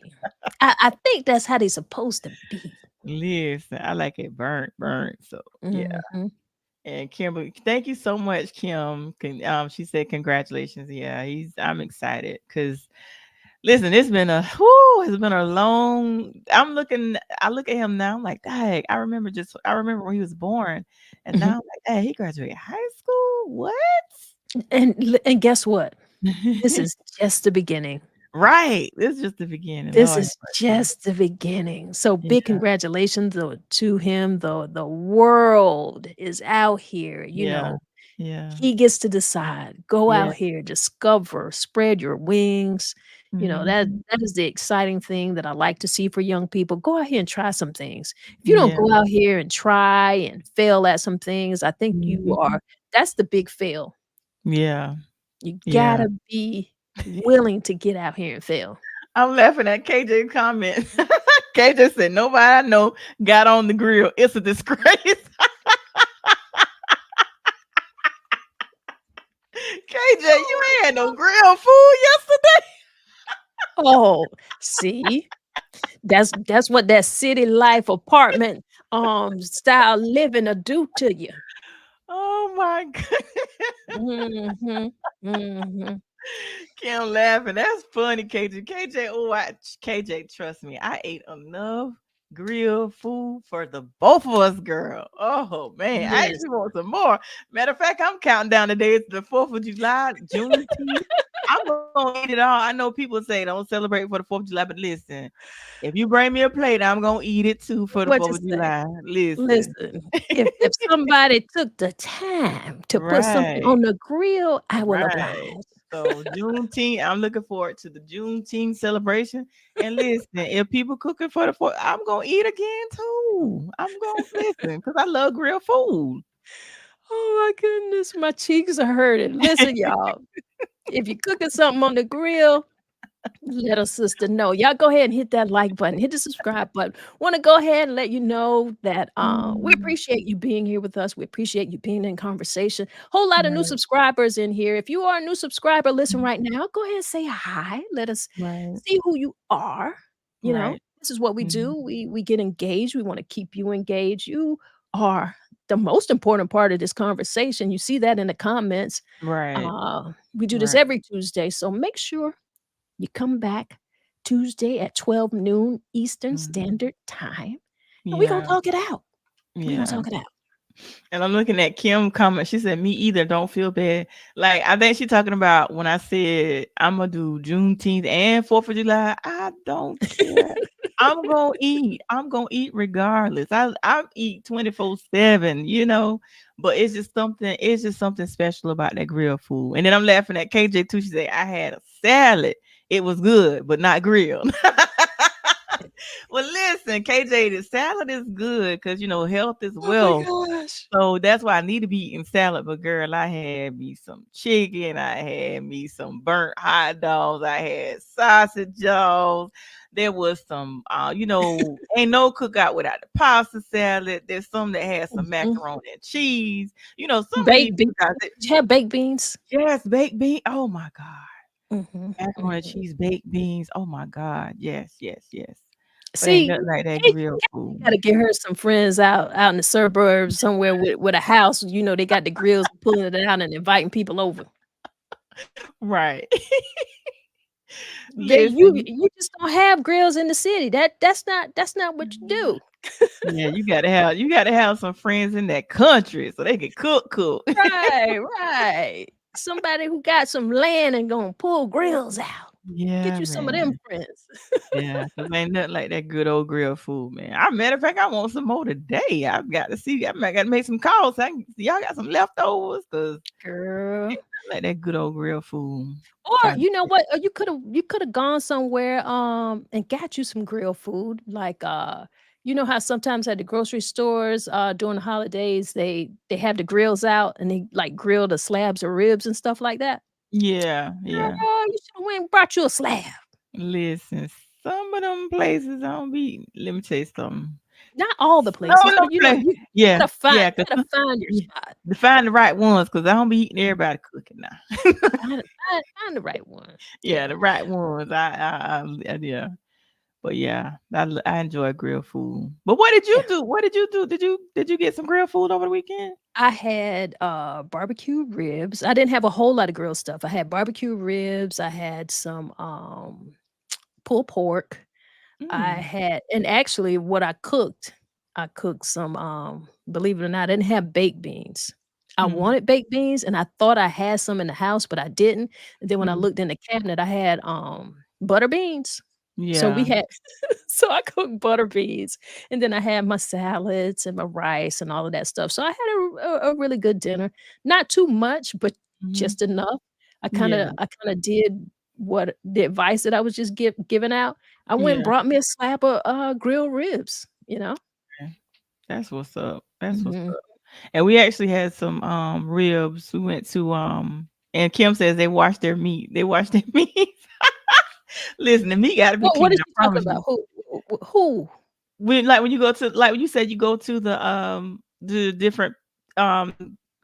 I think that's how they supposed to be. Listen, I like it burnt. So yeah. Mhm. And Kimberly, thank you so much, Kim. She said congratulations. Yeah, I'm excited because listen, it's been a long. I look at him now. I'm like, dang, I remember when he was born, and now Mhm. I'm like, hey, he graduated high school. What? And guess what? This is just the beginning. Right. This is just the beginning. This Lord have is mercy. just the beginning. So big Yeah, congratulations to him. The world is out here, yeah, yeah, He gets to decide. Go yeah. out here, discover, spread your wings. That Mhm. that is the exciting thing that I like to see for young people. Go out here and try some things. If you don't Yeah. go out here and try and fail at some things, I think Mhm. that's the big fail. Yeah, You yeah. gotta be willing to get out here and fail. I'm laughing at KJ comment. KJ said nobody I know got on the grill. It's a disgrace. KJ, you ain't had no grill food yesterday. Oh, see? That's what that city life apartment, style living will do to you. Oh my god. Mhm, mhm. Kim laughing. That's funny, KJ. KJ, trust me. I ate enough grilled food for the both of us, girl. Oh man. I Listen. actually want some more. Matter of fact, I'm counting down the days to the 4th of July, Juneteenth. I'm gonna eat it all. I know people say don't celebrate for the 4th of July, but listen, if you bring me a plate, I'm gonna eat it too for the What 4th you of say? July. Listen. Listen, if somebody took the time to put something Right. on the grill, I will Right. oblige. So Juneteenth, I'm looking forward to the Juneteenth celebration. And listen, if people cooking for the fourth, I'm gonna eat again too. I'm gonna listen because I love grilled food. Oh my goodness, my cheeks are hurting. Listen, y'all, if you're cooking something on the grill, let a sister know. Y'all go ahead and hit that like button, hit the subscribe button. Want to go ahead and let you know that we Mm, appreciate you being here with us. We appreciate you being in conversation. Whole lot of new right, subscribers in here. If you are a new subscriber, listen mm, right now. Go ahead and say hi. Let us right, see who you are. You know, right, this is what we mhm, do. We get engaged. We want to keep you engaged. You are the most important part of this conversation. You see that in the comments. right, We do this right. every Tuesday, so make sure you come back Tuesday at 12 noon Eastern Mhm. Standard Time, and we're gonna Yeah, talk it out. We're gonna yeah. talk it out. And I'm looking at Kim comment. She said, "Me either. Don't feel bad." Like I think she's talking about when I said I'm gonna do Juneteenth and 4th of July. I don't care. I'm gonna eat. I'm gonna eat regardless. I eat 24/7. You know, but it's just something. It's just something special about that grilled food. And then I'm laughing at KJ too. She said, "I had a salad. It was good, but not grilled." Well, listen, KJ, the salad is good because health is Oh my wealth. gosh. So that's why I need to be eating salad. But girl, I had me some chicken. I had me some burnt hot dogs. I had sausage jaws. There was some, ain't no cookout without the pasta salad. There's some that had some Mhm. macaroni and cheese. Some of these Baked beans. cookouts, Did you have baked beans? yes, baked beans. Oh my God. Mhm, Macaroni and mhm. cheese, baked beans. Oh my God. Yes, yes, yes. But ain't See, nothing like that Kate grilled Kate food. gotta get her some friends out in the suburbs somewhere with a house. They got the grills, pulling it out and inviting people over. Right. They you Listen. you just don't have grills in the city. That's not what you do. Yeah, you gotta have some friends in that country so they can cook. Right, right. Somebody who got some land and gonna pull grills out. Get Yeah, you some of them man. friends. Yeah, 'cause ain't nothing like that good old grill food, man. Matter of fact, I want some more today. I've got to see. I might gotta make some calls. So I can see y'all got some leftovers, 'cause Girl. ain't nothing like that good old grill food. Or Trying to you know what? Or you coulda gone somewhere, and got you some grill food, like, you know how sometimes at the grocery stores, during the holidays, they have the grills out and they, like, grill the slabs of ribs and stuff like that? yeah, yeah. Girl, you shoulda went and brought you a slab. Listen, some of them places I don't be. Let me tell you something. Not all the Some places, of them but, places, you yeah, gotta find yeah, you 'cause gotta find your yeah, spot. to find the right ones, 'cause I don't be eating everybody cooking now. Find the right one. Yeah, Yeah. the right ones. Yeah. But yeah, I enjoy grilled food. But what did you Yeah. do? What did you do? Did you get some grilled food over the weekend? I had, barbecue ribs. I didn't have a whole lot of grilled stuff. I had barbecue ribs, I had some, pulled pork. I Mm, had and actually what I cooked some, believe it or not, I didn't have baked beans. I mm, wanted baked beans, and I thought I had some in the house, but I didn't. And then when I mm. looked in the cabinet, I had, butter beans. So we Yeah, had so I cooked butter beans, and then I had my salads and my rice and all of that stuff. So I had a really good dinner. Not too much, but mhm, just enough. I yeah, kinda I kinda did what the advice that I was just giving out. I went and yeah. brought me a slab of, grilled ribs, you know? Okay. That's what's up. That's what's Mhm. up. And we actually had some ribs. We went to and Kim says they wash their meat. They wash their meat. Listen, the meat got to be What clean. is I she talking promise you. about? Who? When you go to like when you said you go to the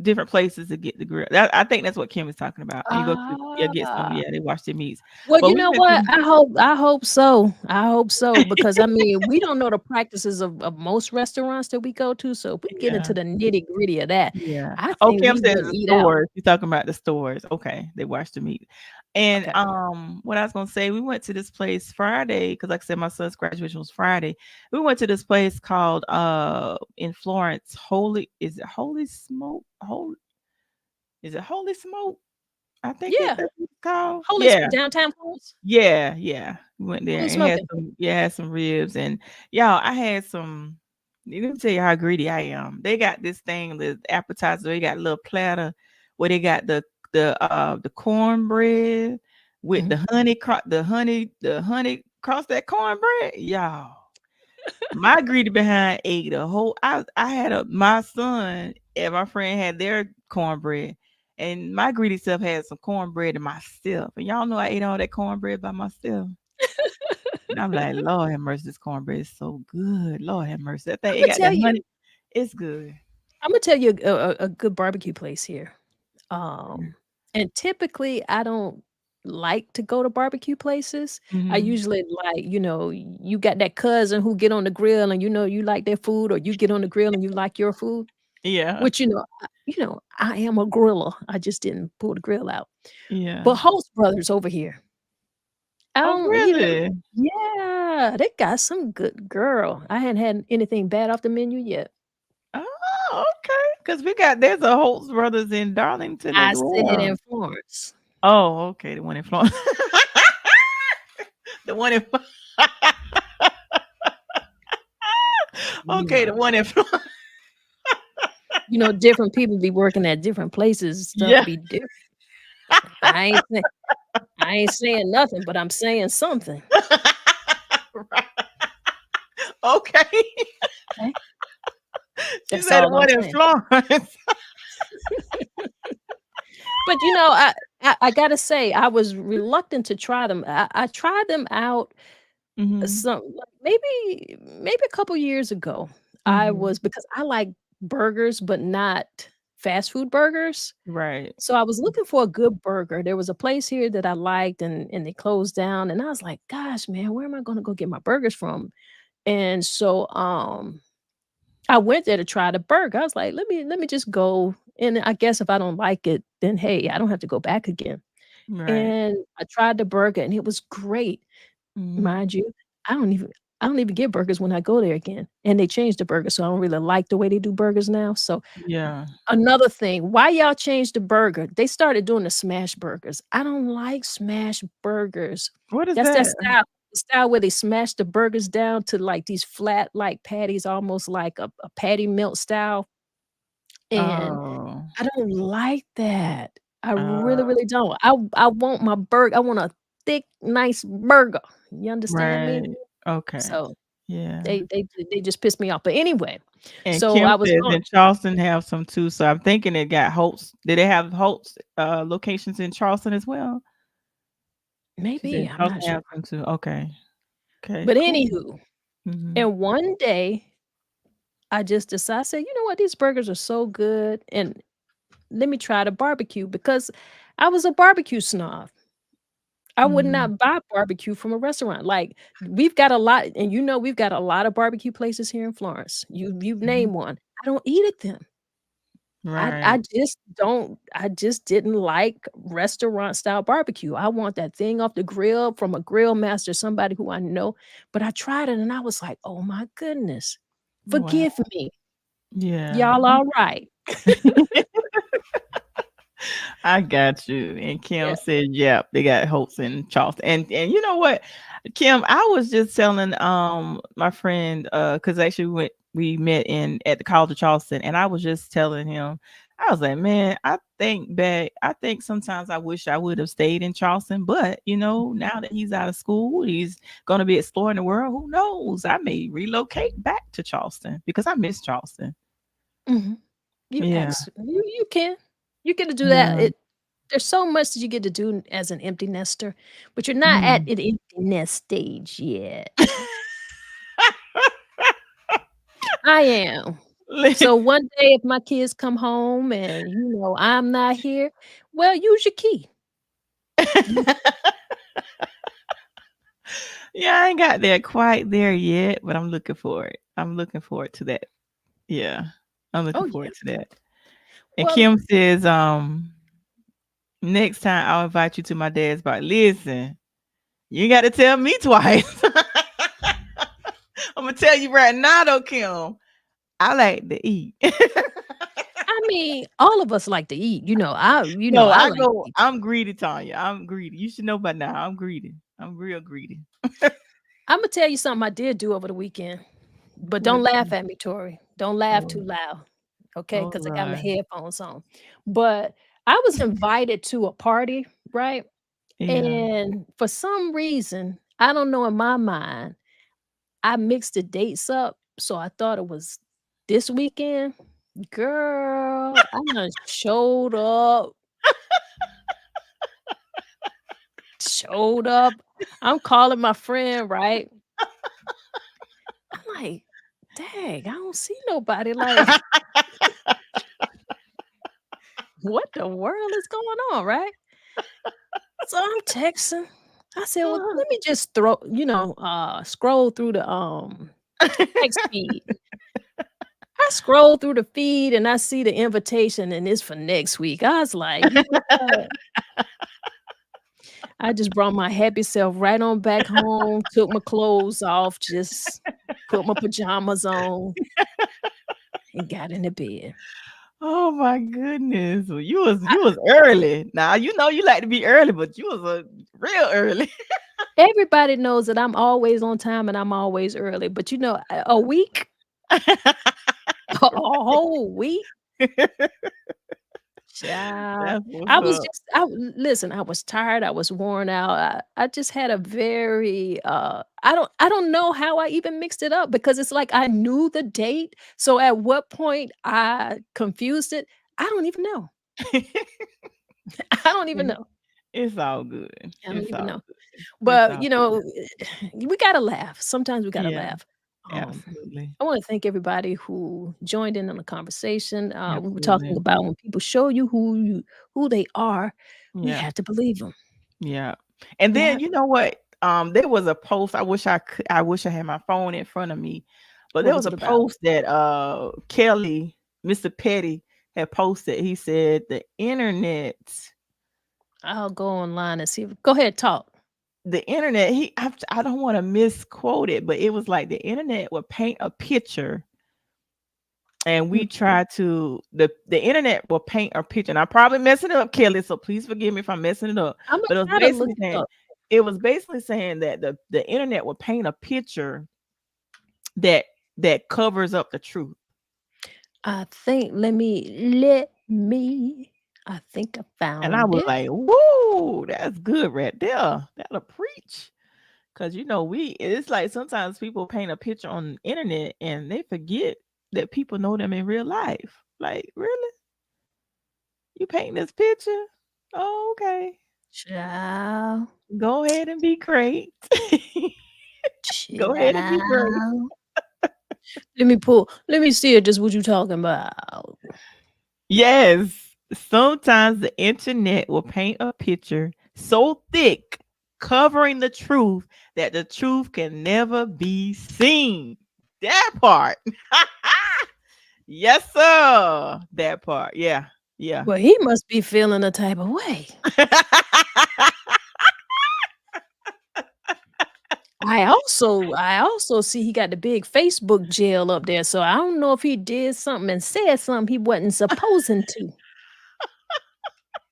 different places to get the grill. I think that's what Kim is talking about. When you go to get some, Ah. yeah, they wash their meats. Well, But you we know went what? to I hope so. I hope so because, I mean, we don't know the practices of most restaurants that we go to, so if we get yeah. into the nitty-gritty of that, Yeah. I Oh, think Kim we says wouldn't the eat out. stores. You're talking about the stores. Okay. They wash the meat. And Okay. what I was gonna say, we went to this place Friday because like I said, my son's graduation was Friday. We went to this place called in Florence, Holy is it Holy Smoke? Holy Smoke? I think Yeah. that's what it's called. Holy Yeah. downtown Florence? Yeah, yeah. We went there Holy and had smoking. some ribs and y'all, I had some let me tell you how greedy I am. They got this thing, the appetizer, they got a little platter where they got the the cornbread with Mhm. the honey cross that cornbread, y'all. My greedy behind ate the whole. I had my son and my friend had their cornbread, and my greedy self had some cornbread and myself. And y'all know I ate all that cornbread by myself. And I'm like, Lord have mercy, this cornbread is so good. Lord have mercy, that thing it Imma got tell that you honey. It's good. Imma tell you a good barbecue place here. Yeah. And typically, I don't like to go to barbecue places. I Mhm. usually like, you got that cousin who get on the grill and you like their food, or you get on the grill and you like your food, Yeah. which, I am a griller. I just didn't pull the grill out. Yeah. But Host Brothers over here, I Oh, don't, really? yeah, they got some good girl. I hadn't had anything bad off the menu yet. Oh, okay. Because there's a Holtz Brothers in Darlington as I said well. in Florence. Oh, okay. The one in Florence. The one in You okay, know. the one in Florence. Different people be working at different places, stuff Yeah. be different. I ain't say I ain't saying nothing, but I'm saying something, Right. Okay. okay? She That's said the all I'm one in saying. Florence. But, I gotta say, I was reluctant to try them. I tried them out Mhm. some like, maybe a couple years ago. Mhm. Because I like burgers, but not fast food burgers. Right. So I was looking for a good burger. There was a place here that I liked, and they closed down, and I was like, "Gosh, man, where am I gonna go get my burgers from?" And so, I went there to try the burger. I was like, "Let me just go, and I guess if I don't like it, then, hey, I don't have to go back again." Right. And I tried the burger, and it was great. Mhm. Mind you, I don't even I don't even get burgers when I go there again, and they changed the burger, so I don't really like the way they do burgers now. So Yeah. another thing, why y'all changed the burger? They started doing the smash burgers. I don't like smash burgers. What is That's that that? style where they smash the burgers down to, like, these flat, like, patties, almost like a patty melt style, and Oh. I don't like that. I really, Uh, really don't. I want my burger. I want a thick, nice burger. You understand me? right. Okay. So, Yeah. they just pissed me off. But anyway, And so Kim I was says going in Charleston have some too. So I'm thinking it got Holtz. Did they have Holtz locations in Charleston as well? She maybe, said I'm not Charleston sure. have some too. Okay. Okay, But cool. anywho, Mhm. and one day, I just decided, I said, "You know what? These burgers are so good, and let me try the barbecue," because I was a barbecue snob. I would Mhm. not buy barbecue from a restaurant. Like, we've got a lot, and we've got a lot of barbecue places here in Florence. You've Mhm. named one. I don't eat at them. I Right. just don't I just didn't like restaurant style barbecue. I want that thing off the grill from a grill master, somebody who I know. But I tried it and I was like, "Oh my goodness. Wow. Forgive me. Yeah. Y'all alright." I got you. And Yeah. Kim said, "Yep, they got Holtz in Charleston." And you know what, Kim, I was just telling my friend because actually we met in at the College of Charleston, and I was just telling him, I was like, man, I think sometimes I wish I would have stayed in Charleston, but now that he's out of school, he's gonna be exploring the world. Who knows? I may relocate back to Charleston because I miss Charleston. Mhm. You Yeah. ex you can. You get to do that. Yeah. There's so much that you get to do as an empty nester, but you're not at Mhm. an empty nest stage yet. I am. So one day if my kids come home and, I'm not here, well, use your key. You Yeah, I ain't got there quite there yet, but I'm looking for it. I'm looking forward to that. Yeah. I'm looking Oh, yeah. forward to that. And Well, Kim says, next time I'll invite you to my dad's bar. Listen, you got to tell me twice. I'm gonna tell you right now though, Kim. I like to eat. I mean, all of us like to eat, No, I I like to go, eat. I'm greedy, Tanya. I'm greedy. You should know by now. I'm greedy. I'm real greedy. Imma tell you something I did do over the weekend, but What don't is laugh that? at me, Tori. Don't laugh Oh, too loud, okay? oh Because I got my Lord. headphones on. But I was invited to a party, right? Yeah. And for some reason, I don't know, in my mind, I mixed the dates up, so I thought it was this weekend. Girl, I done showed up, showed up. I'm calling my friend, right? I'm like, "Dang, I don't see nobody." Like, what the world is going on, right? So I'm texting. I said, "Well, let me just scroll through the text feed." I scroll through the feed and I see the invitation and it's for next week. I was like, "You know what?" I just brought my happy self right on back home, took my clothes off, just put my pajamas on and got into bed. Oh my goodness. Well, you was early. Now you know you like to be early, but you was a real early. Everybody knows that I'm always on time and I'm always early, but a week, a whole week. Child, That's what's up. listen, I was tired, I was worn out. I just had a very I don't know how I even mixed it up because it's like I knew the date. So at what point I confused it, I don't even know. I don't even know. It's all good. I don't It's even all know. good. It's But all good. we gotta laugh. Sometimes we gotta Yeah, laugh. Um, absolutely. I want to thank everybody who joined in on the conversation. We were talking Absolutely. about when people show you who they are, we Yeah. have to believe them. Yeah. And Yeah. then you know what? There was a post. I wish I had my phone in front of me. But What there was was it a about? post that Kelly, Mr. Petty, had posted. He said I'll go online and see. Go ahead, talk. the internet, I don't want to misquote it, but it was like the internet would paint a picture and we Mm. try to the internet will paint a picture. And I'm probably messing it up, Kelly, so please forgive me if I'm messing it up. I'm gonna But try to look it up. it was basically saying that the internet will paint a picture that covers up the truth. I think let me I think I And I found was it. like, whoa, that's good right there. That'll preach. Cause it's like sometimes people paint a picture on the internet and they forget that people know them in real life. Like, really? You paint this picture? Oh, okay. Child, Go ahead and be great. Go ahead and be great. child. Let me see just what you talking about. Yes. Sometimes the internet will paint a picture so thick, covering the truth, that the truth can never be seen. That part. Yes, sir. That part. Yeah. Yeah. Well, he must be feeling a type of way. I also see he got the big Facebook jail up there, so I don't know if he did something and said something he wasn't supposing to.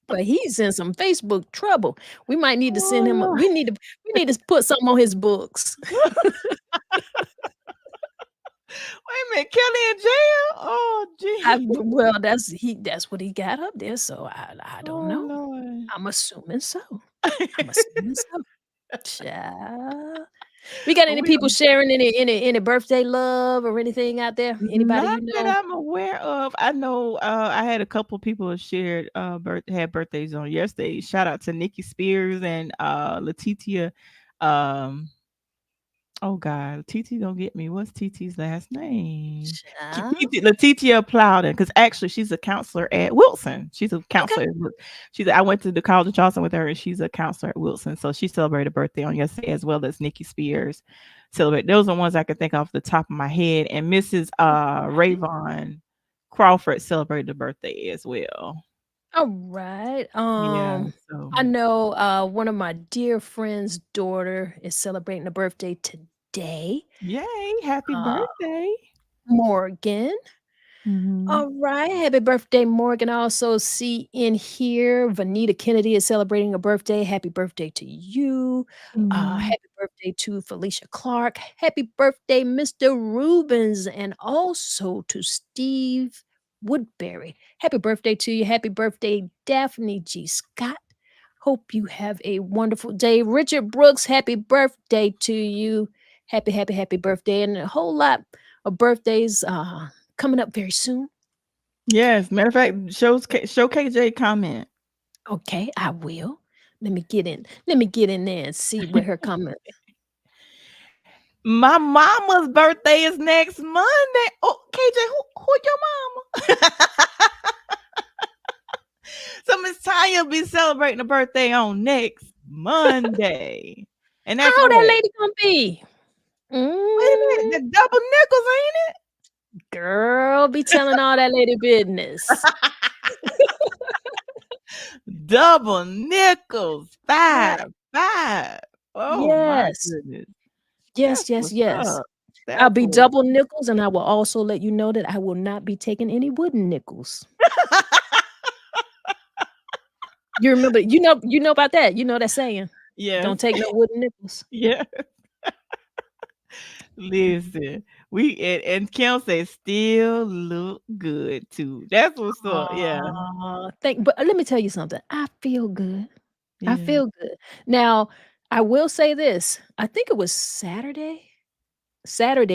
But he's in some Facebook trouble. We might need to send him a Oh, we need to put something on his books. Lord. Wait a minute. Kelly in jail? Oh, gee. Well, that's what he got up there, so I don't Oh, know. Lord. I'm assuming so. I'm assuming so. Child. We got Well, any we people don't sharing any birthday love or anything out there? Anybody not you that know? I'm aware of. I know I had a couple people who shared had birthdays on yesterday. Shout out to Nikki Spears and Letitia. Um oh God, TT don't get me. What's TT's last name? Child. Letitia Plowden, because actually she's a counselor at Wilson. She's a Okay. counselor. I went to the College of Charleston with her, and she's a counselor at Wilson. So she celebrated a birthday on yesterday, as well as Nikki Spears celebrate. Those are the ones I can think off the top of my head. And Mrs. Rayvon Crawford celebrated a birthday as well. Alright. Yeah. So I know, one of my dear friend's daughter is celebrating a birthday today. yay, happy Uh, birthday. Morgan. Mhm. Alright, happy birthday, Morgan. I also see in here, Vanita Kennedy is celebrating a birthday. Happy birthday to you. Mhm. Happy birthday to Felicia Clark. Happy birthday, Mr. Rubens, and also to Steve Woodbury. Happy birthday to you. Happy birthday, Daphne G. Scott. Hope you have a wonderful day. Richard Brooks, happy birthday to you. Happy birthday. And a whole lot of birthdays coming up very soon. Yes. Matter of fact, show KJ comment. Okay, I will. Let me get in. Let me get in there and see where her comment. My mama's birthday is next Monday. Oh, KJ, who your mama? So MsTonya be celebrating a birthday on next Monday. And that's How that what? lady gonna be? Wait a minute, the double nickels, ain't Girl, be telling all that lady business. it? Double nickels, 5. Oh my Yes. goodness. Yes, That's yes, what's yes. up. I'll That's be what's double nickels, and I will also let you know that I will not be taking any wooden nickels. You remember, you know about that. You know that saying. Yes. Don't take no wooden nickels. Yeah. Listen, and Kim says still look good too. That's what's up. Yeah. But let me tell you something. I feel good. I Yeah. feel good. Now, I will say this. I think it was Saturday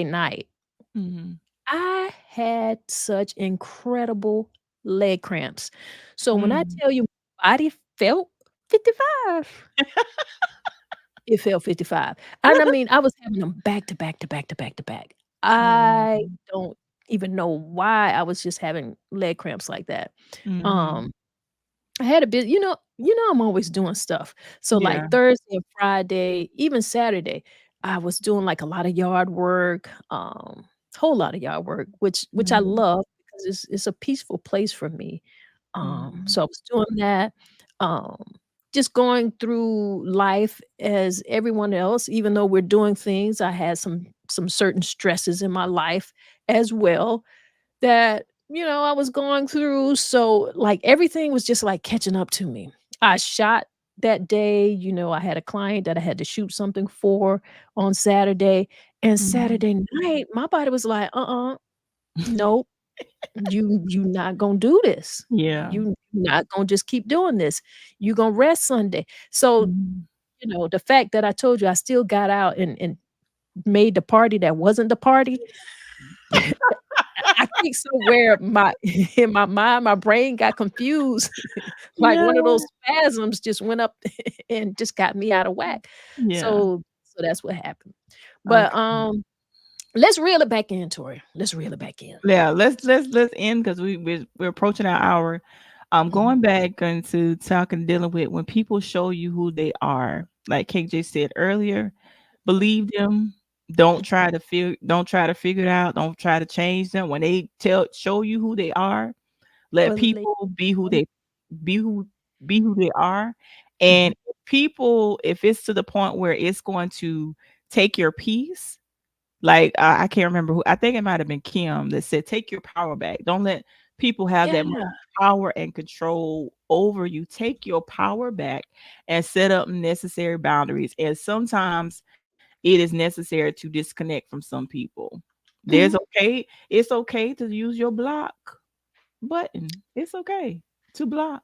night. Mhm. I had such incredible leg cramps. So when I Mhm. tell you my body felt 55, it felt 55. And I mean, I was having them back to back to back to back to back. I Mhm. don't even know why I was just having leg cramps like that. Mhm. Um, I had a bit, I'm always doing stuff. So Yeah. like Thursday and Friday, even Saturday, I was doing like a lot of yard work, whole lot of yard work, which I Mhm. love because it's a peaceful place for me. Mhm. So I was doing that, um, just going through life as everyone else, even though we're doing things, I had some certain stresses in my life as well that, I was going through. So, like, everything was just, like, catching up to me. I shot that day, I had a client that I had to shoot something for on Saturday, and Mhm. Saturday night, my body was like, nope, you not gonna do this. Yeah. You not gonna just keep doing this. You gonna rest Sunday." So, Mhm. the fact that I told you I still got out and made the party that wasn't the party, I think somewhere in my mind, my brain got confused, like Yeah. one of those spasms just went up and just got me out of whack. Yeah. So that's what happened. But, Okay. let's reel it back in, Tori. Let's reel it back in. Yeah, let's end because we're approaching our hour. Mhm. Going back into talking dealing with when people show you who they are, like KJ said earlier, believe them. Don't try to figure it out. Don't try to change them. When they show you who they are, let Believe people be who be who they are. Mhm. And if it's to the point where it's going to take your peace, like, I can't remember who, I think it might have been Kim that said, "Take your power back. Don't let people have that much Yeah. power and control over you. Take your power back and set up necessary boundaries." And sometimes it is necessary to disconnect from some people. Mhm. It's okay to use your block button. It's okay to block.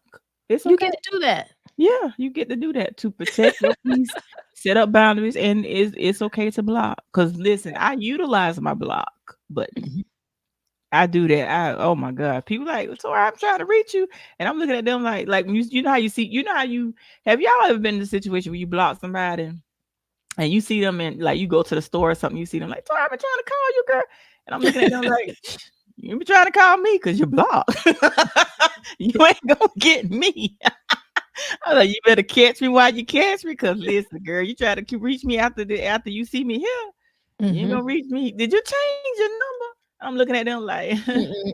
It's You okay. get to do that. Yeah, you get to do that to protect your peace, set up boundaries, and it's okay to block. Cause listen, I utilize my block button. Mhm. I do that. Oh my god, people like, so I'm trying to reach you, and I'm looking at them like when you know how you have y'all ever been in a situation where you block somebody and you see them and like you go to the store or something, you see them like, so I've been trying to call you, girl, and I'm looking at them like, you be trying to call me because you blocked. You ain't gonna get me. I was like, you better catch me while you catch me, cause listen, girl, you try to reach me after you see me here, you ain't Mhm. gonna reach me. Did you change your number? I'm looking at them like, Mm-mm.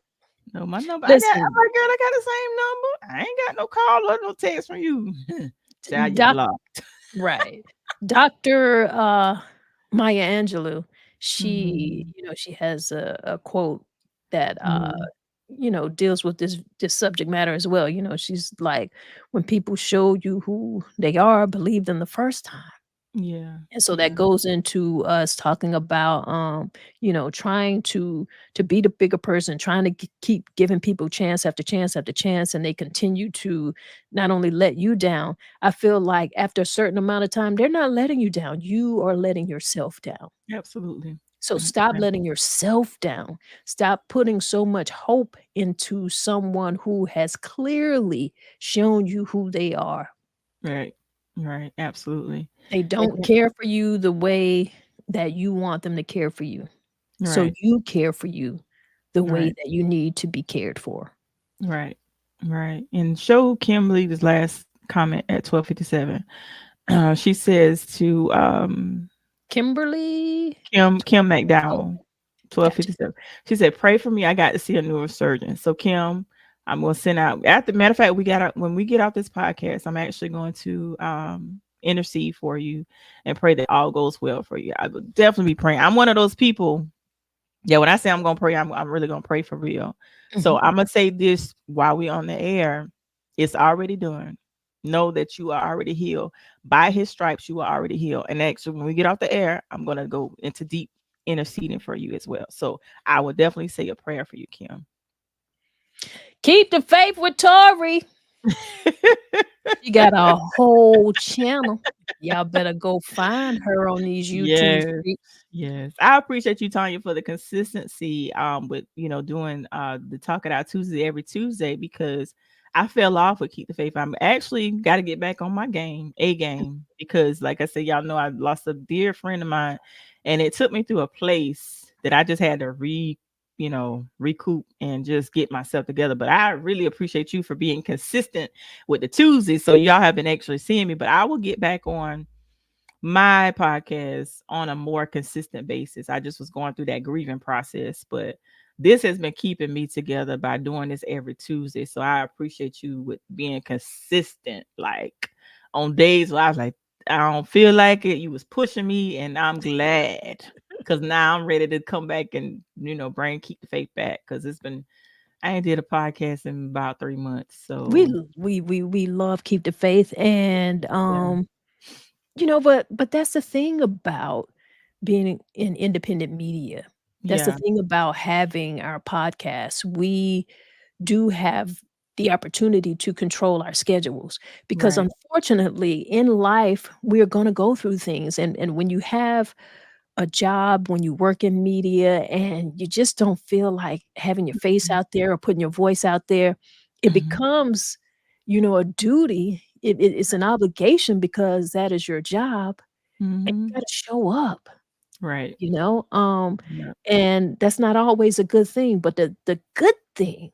no, my number. I'm Listen, like, girl, I got the same number. I ain't got no call or no text from you. Child, you doc blocked. right. Dr. Maya Angelou, Mhm. she has a quote that, Mhm. deals with this subject matter as well. She's like, when people show you who they are, believe them the first time. Yeah. And so that Yeah. goes into us talking about, trying to be the bigger person, trying to keep giving people chance after chance after chance, and they continue to not only let you down. I feel like after a certain amount of time, they're not letting you down. You are letting yourself down. Absolutely. So stop letting yourself down. Stop putting so much hope into someone who has clearly shown you who they are. Right. Right. Absolutely. They And don't care for you the way that you want them to care for you. So right. you care for you the way Right. that you need to be cared for. Right. Right. And show Kimberly this last comment at 12:57. She says to Kimberly, Kim oh, McDowell, gotcha. 12:57. She said, "Pray for me. I got to see a neurosurgeon." So Kim, I'm gonna send out. At the matter of fact, we got when we get off this podcast, I'm actually going to intercede for you and pray that all goes well for you. I will definitely be praying. I'm one of those people. Yeah, when I say I'm gonna pray, I'm really gonna pray for real. So Mhm. I'm gonna say this while we on the air. It's already done. Know that you are already healed. By his stripes, you are already healed. And actually, when we get off the air, I'm gonna go into deep interceding for you as well. So I will definitely say a prayer for you, Kim. Keep the faith with Tori. She got a whole channel. Y'all better go find her on these YouTube Yes. streets. Yes. I appreciate you, Tanya, for the consistency with doing the Talk It Out Tuesday every Tuesday, because I fell off with Keep the Faith. I'm actually got to get back on my game, because like I said, y'all know I lost a dear friend of mine, and it took me through a place that I just had to recoup and just get myself together. But I really appreciate you for being consistent with the Tuesdays. So y'all have been actually seeing me, but I will get back on my podcast on a more consistent basis. I just was going through that grieving process, but this has been keeping me together by doing this every Tuesday. So I appreciate you with being consistent. Like on days where I was like, I don't feel like it, you was pushing me, and I'm glad, because now I'm ready to come back and bring Keep the Faith back, because I ain't did a podcast in about 3 months. We So we love Keep the Faith, and yeah, but that's the thing about being in independent media. That's the yeah, thing about having our podcast. We do have the opportunity to control our schedules, because right. unfortunately in life we're going to go through things, and when you have a job, when you work in media and you just don't feel like having your face out there or putting your voice out there, it Mhm. becomes, a duty. It's an obligation, because that is your job, and you Mhm. got to show up, Right. you know. Yeah. And that's not always a good thing, but the good thing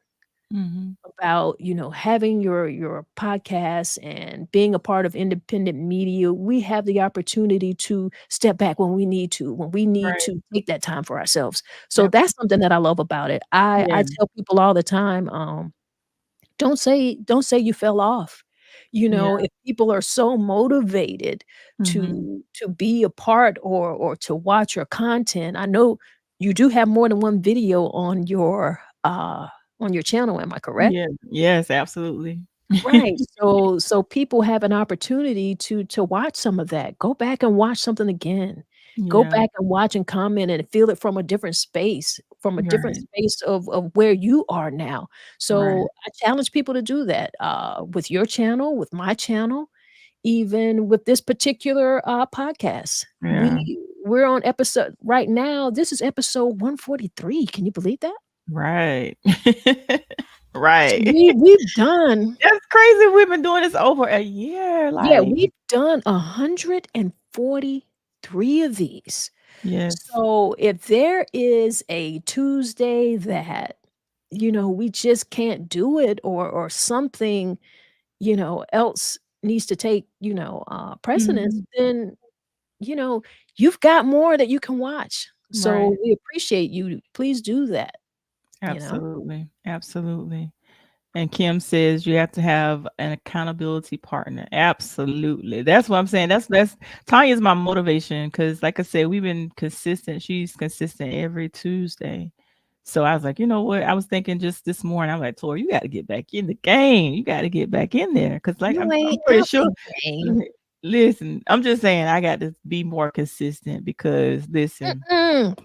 Mhm. about, having your podcast and being a part of independent media, we have the opportunity to step back when we need to, when we need Right. to take that time for ourselves. So that's Absolutely. something that I love about it. I Yeah. tell people all the time, don't say you fell off. Yeah. If people are so motivated Mhm. to be a part, or to watch your content. I know you do have more than one video on your channel, am I correct? Yeah. Yes, absolutely. Right. So people have an opportunity to watch some of that. Go back and watch something again. Go Yeah. back and watch and comment and feel it from a different space, Right. of where you are now. Right. So I challenge people to do that, with your channel, with my channel, even with this particular podcast. Yeah. We're on episode right now. This is episode 143. Can you believe that? Right. So Right. we've done That's crazy. We've been doing this over a year. Yeah, Like, we've done 143 of these. yes. So if there is a Tuesday that, we just can't do it, or something, else needs to take, precedence, Mhm. then, you know, you've got more that you can watch. So Right. we appreciate you. Please do that, you know? Absolutely. Absolutely. And Kim says you have to have an accountability partner. Absolutely. That's what I'm saying. That's Tanya's my motivation, because like I said, we've been consistent. She's consistent every Tuesday. So I was like, you know what? I was thinking just this morning, I'm like, Tori, you got to get back in the game. You got to get back in there. Cause like You I'm ain't pretty out sure the game. Listen, I'm just saying I got to be more consistent because listen. Mm-mm.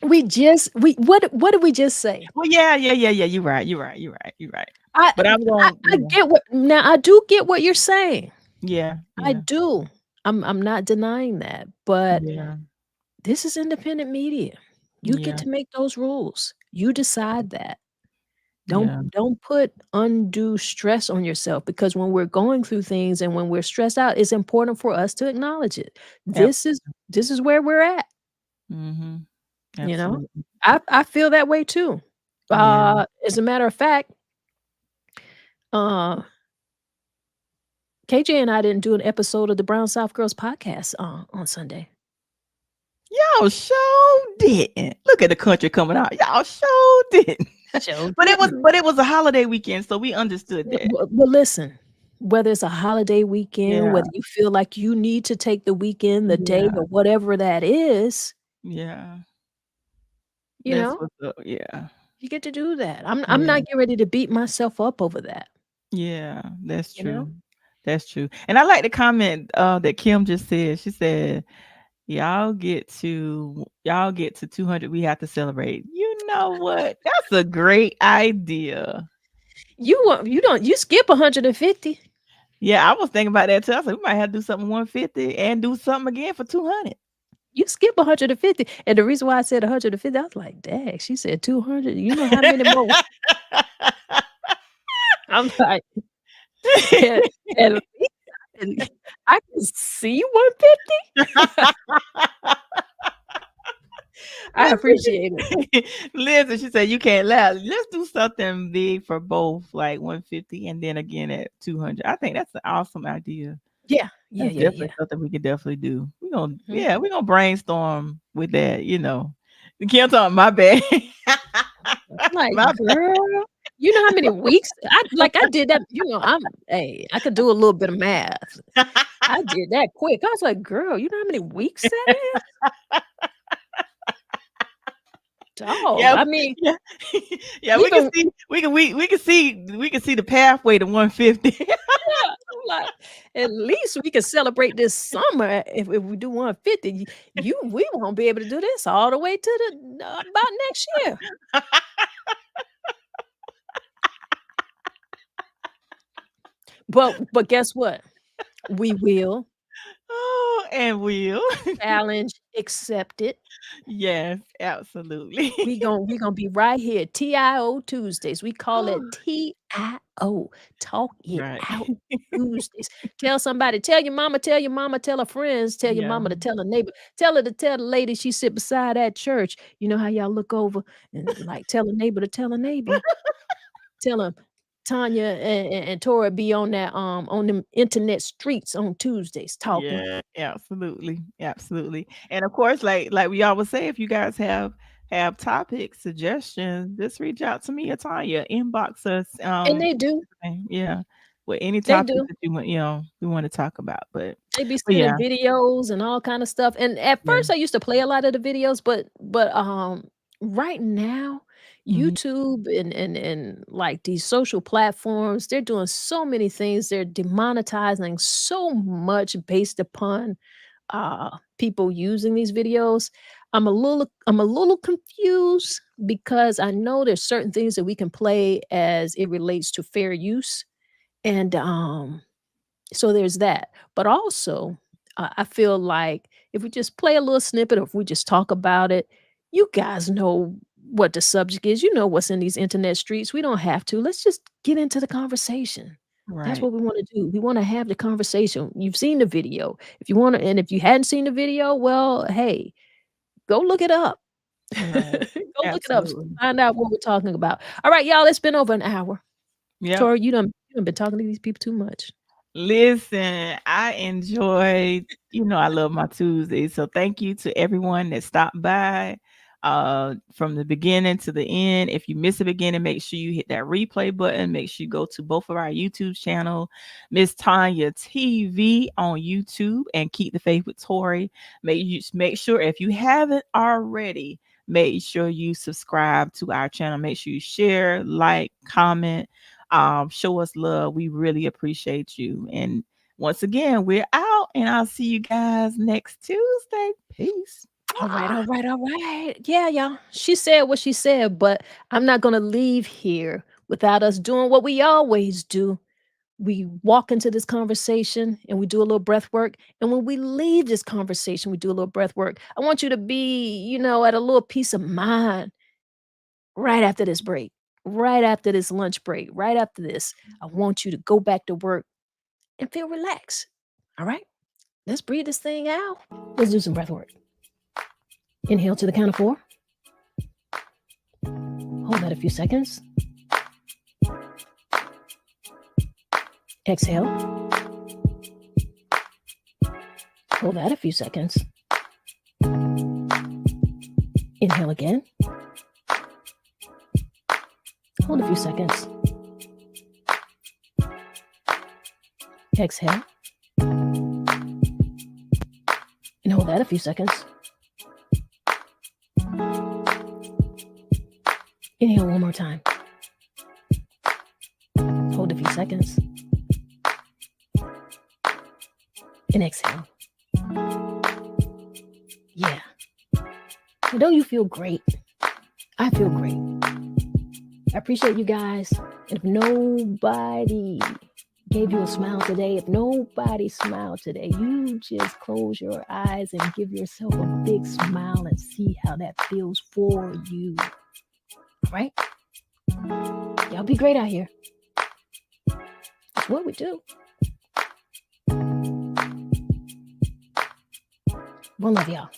What did we just say? Well, yeah. You're right. You're right. I But I'm going. I get what now I do get what you're saying. Yeah, I yeah, do. I'm not denying that, but yeah, this is independent media. You get yeah, to make those rules. You decide that. yeah. Don't put undue stress on yourself because when we're going through things and when we're stressed out, it's important for us to acknowledge it. This is Absolutely. this is where we're at, Mm-hmm. you know? Absolutely. I feel that way too. Yeah. As a matter of fact, uh KJ and I didn't do an episode of the Brown South Girls podcast on Sunday. Y'all sure didn't. Look at the country coming out. Y'all sure didn't. Show But didn't. it was a holiday weekend, so we understood that. Well, listen, whether it's a holiday weekend, Yeah, whether you feel like you need to take the weekend, the day, yeah, or whatever that is, yeah. you That's know, what's up. Yeah, you get to do that. I'm yeah, not getting ready to beat myself up over that, yeah. That's you know? true. That's true. And I like the comment that Kim just said. She said, y'all get to 200, we have to celebrate. You know what? That's a great idea. You skip 150. Yeah, I was thinking about that too. I said we might have to do something 150 and do something again for 200. You skip 150. And the reason why I said 150, I was like, dang, she said 200. You know how many more? I'm like, at, at least I can see 150. I appreciate it. Listen, she said you can't laugh. Let's do something big for both, like 150 and then again at 200. I think that's an awesome idea. Yeah, That's yeah. definitely something we could definitely do. Mhm. We're gonna brainstorm with that, you know. You can't talk my bad. Like, My bad. girl, you know how many weeks I did that, I could do a little bit of math. I did that quick. I was like, "Girl, you know how many weeks that is? Dog." Yeah, I mean, yeah. Yeah, we gon we can see the pathway to 150. yeah, I'm like, at least we can celebrate this summer if we do 150. We won't be able to do this all the way to the about next year. But guess what? We will. Oh, and will. Challenge accepted. Yes, absolutely. We gonna be right here, TIO Tuesdays. We call it TIO, Talk It Right. Out Tuesdays. Tell somebody, tell your mama, tell her friends, tell your Yeah. mama to tell her neighbor, tell her to tell the lady she sit beside at church. You know how y'all look over and like tell a neighbor to tell a neighbor. Tell them Tanya and Tori be on them internet streets on Tuesdays talking. Yeah, absolutely. Absolutely. And of course, like we always say, if you guys have topics, suggestions, just reach out to me or Tanya, inbox us. And they do. Yeah, with any They topics do. that you want, we want to talk about. They be But sending yeah, videos and all kind of stuff, and at yeah. first, I used to play a lot of the videos, but right now, Mhm. YouTube and, like, these social platforms, they're doing so many things, they're demonetizing so much based upon, people using these videos. I'm a little confused because I know there's certain things that we can play as it relates to fair use, and, so there's that. But also, I feel like if we just play a little snippet, or if we just talk about it, you guys know what the subject is. You know what's in these internet streets. We don't have to. Let's just get into the conversation. That's Right. what we want to do. We want to have the conversation. You've seen the video. If you want to, and if you hadn't seen the video, well, hey, go look it up. Right. Go look it up. Absolutely. Find out what we're talking about. All right, y'all. It's been over an hour. Yep. Tori, you done been talking to these people too much. Listen, I enjoyed, I love my Tuesdays. So thank you to everyone that stopped by from the beginning to the end. If you miss the beginning, make sure you hit that replay button. Make sure you go to both of our YouTube channel, MsTonya TV on YouTube, and Keep the Faith with Tori. Make sure if you haven't already, make sure you subscribe to our channel. Make sure you share, like, comment. Show us love. We really appreciate you. And once again, we're out. out, and I'll see you guys next Tuesday. Peace. All right. Yeah, y'all. She said what she said, but I'm not going to leave here without us doing what we always do. We walk into this conversation and we do a little breath work. And when we leave this conversation, we do a little breath work. I want you to be, at a little peace of mind right after this break, right after this lunch break, right after this. I want you to go back to work and feel relaxed. All right? Let's breathe this thing out. Let's do some breath work. Inhale to the count of 4. Hold that a few seconds. Exhale. Hold that a few seconds. Inhale again. Hold a few seconds. Exhale. And hold that a few seconds. Inhale one more time. Hold a few seconds. And exhale. Yeah. Well, don't you feel great? I feel great. I appreciate you guys. And if nobody gave you a smile today, if nobody smiled today, you just close your eyes and give yourself a big smile and see how that feels for you. All right? Y'all be great out here. That's what we do. One love, y'all.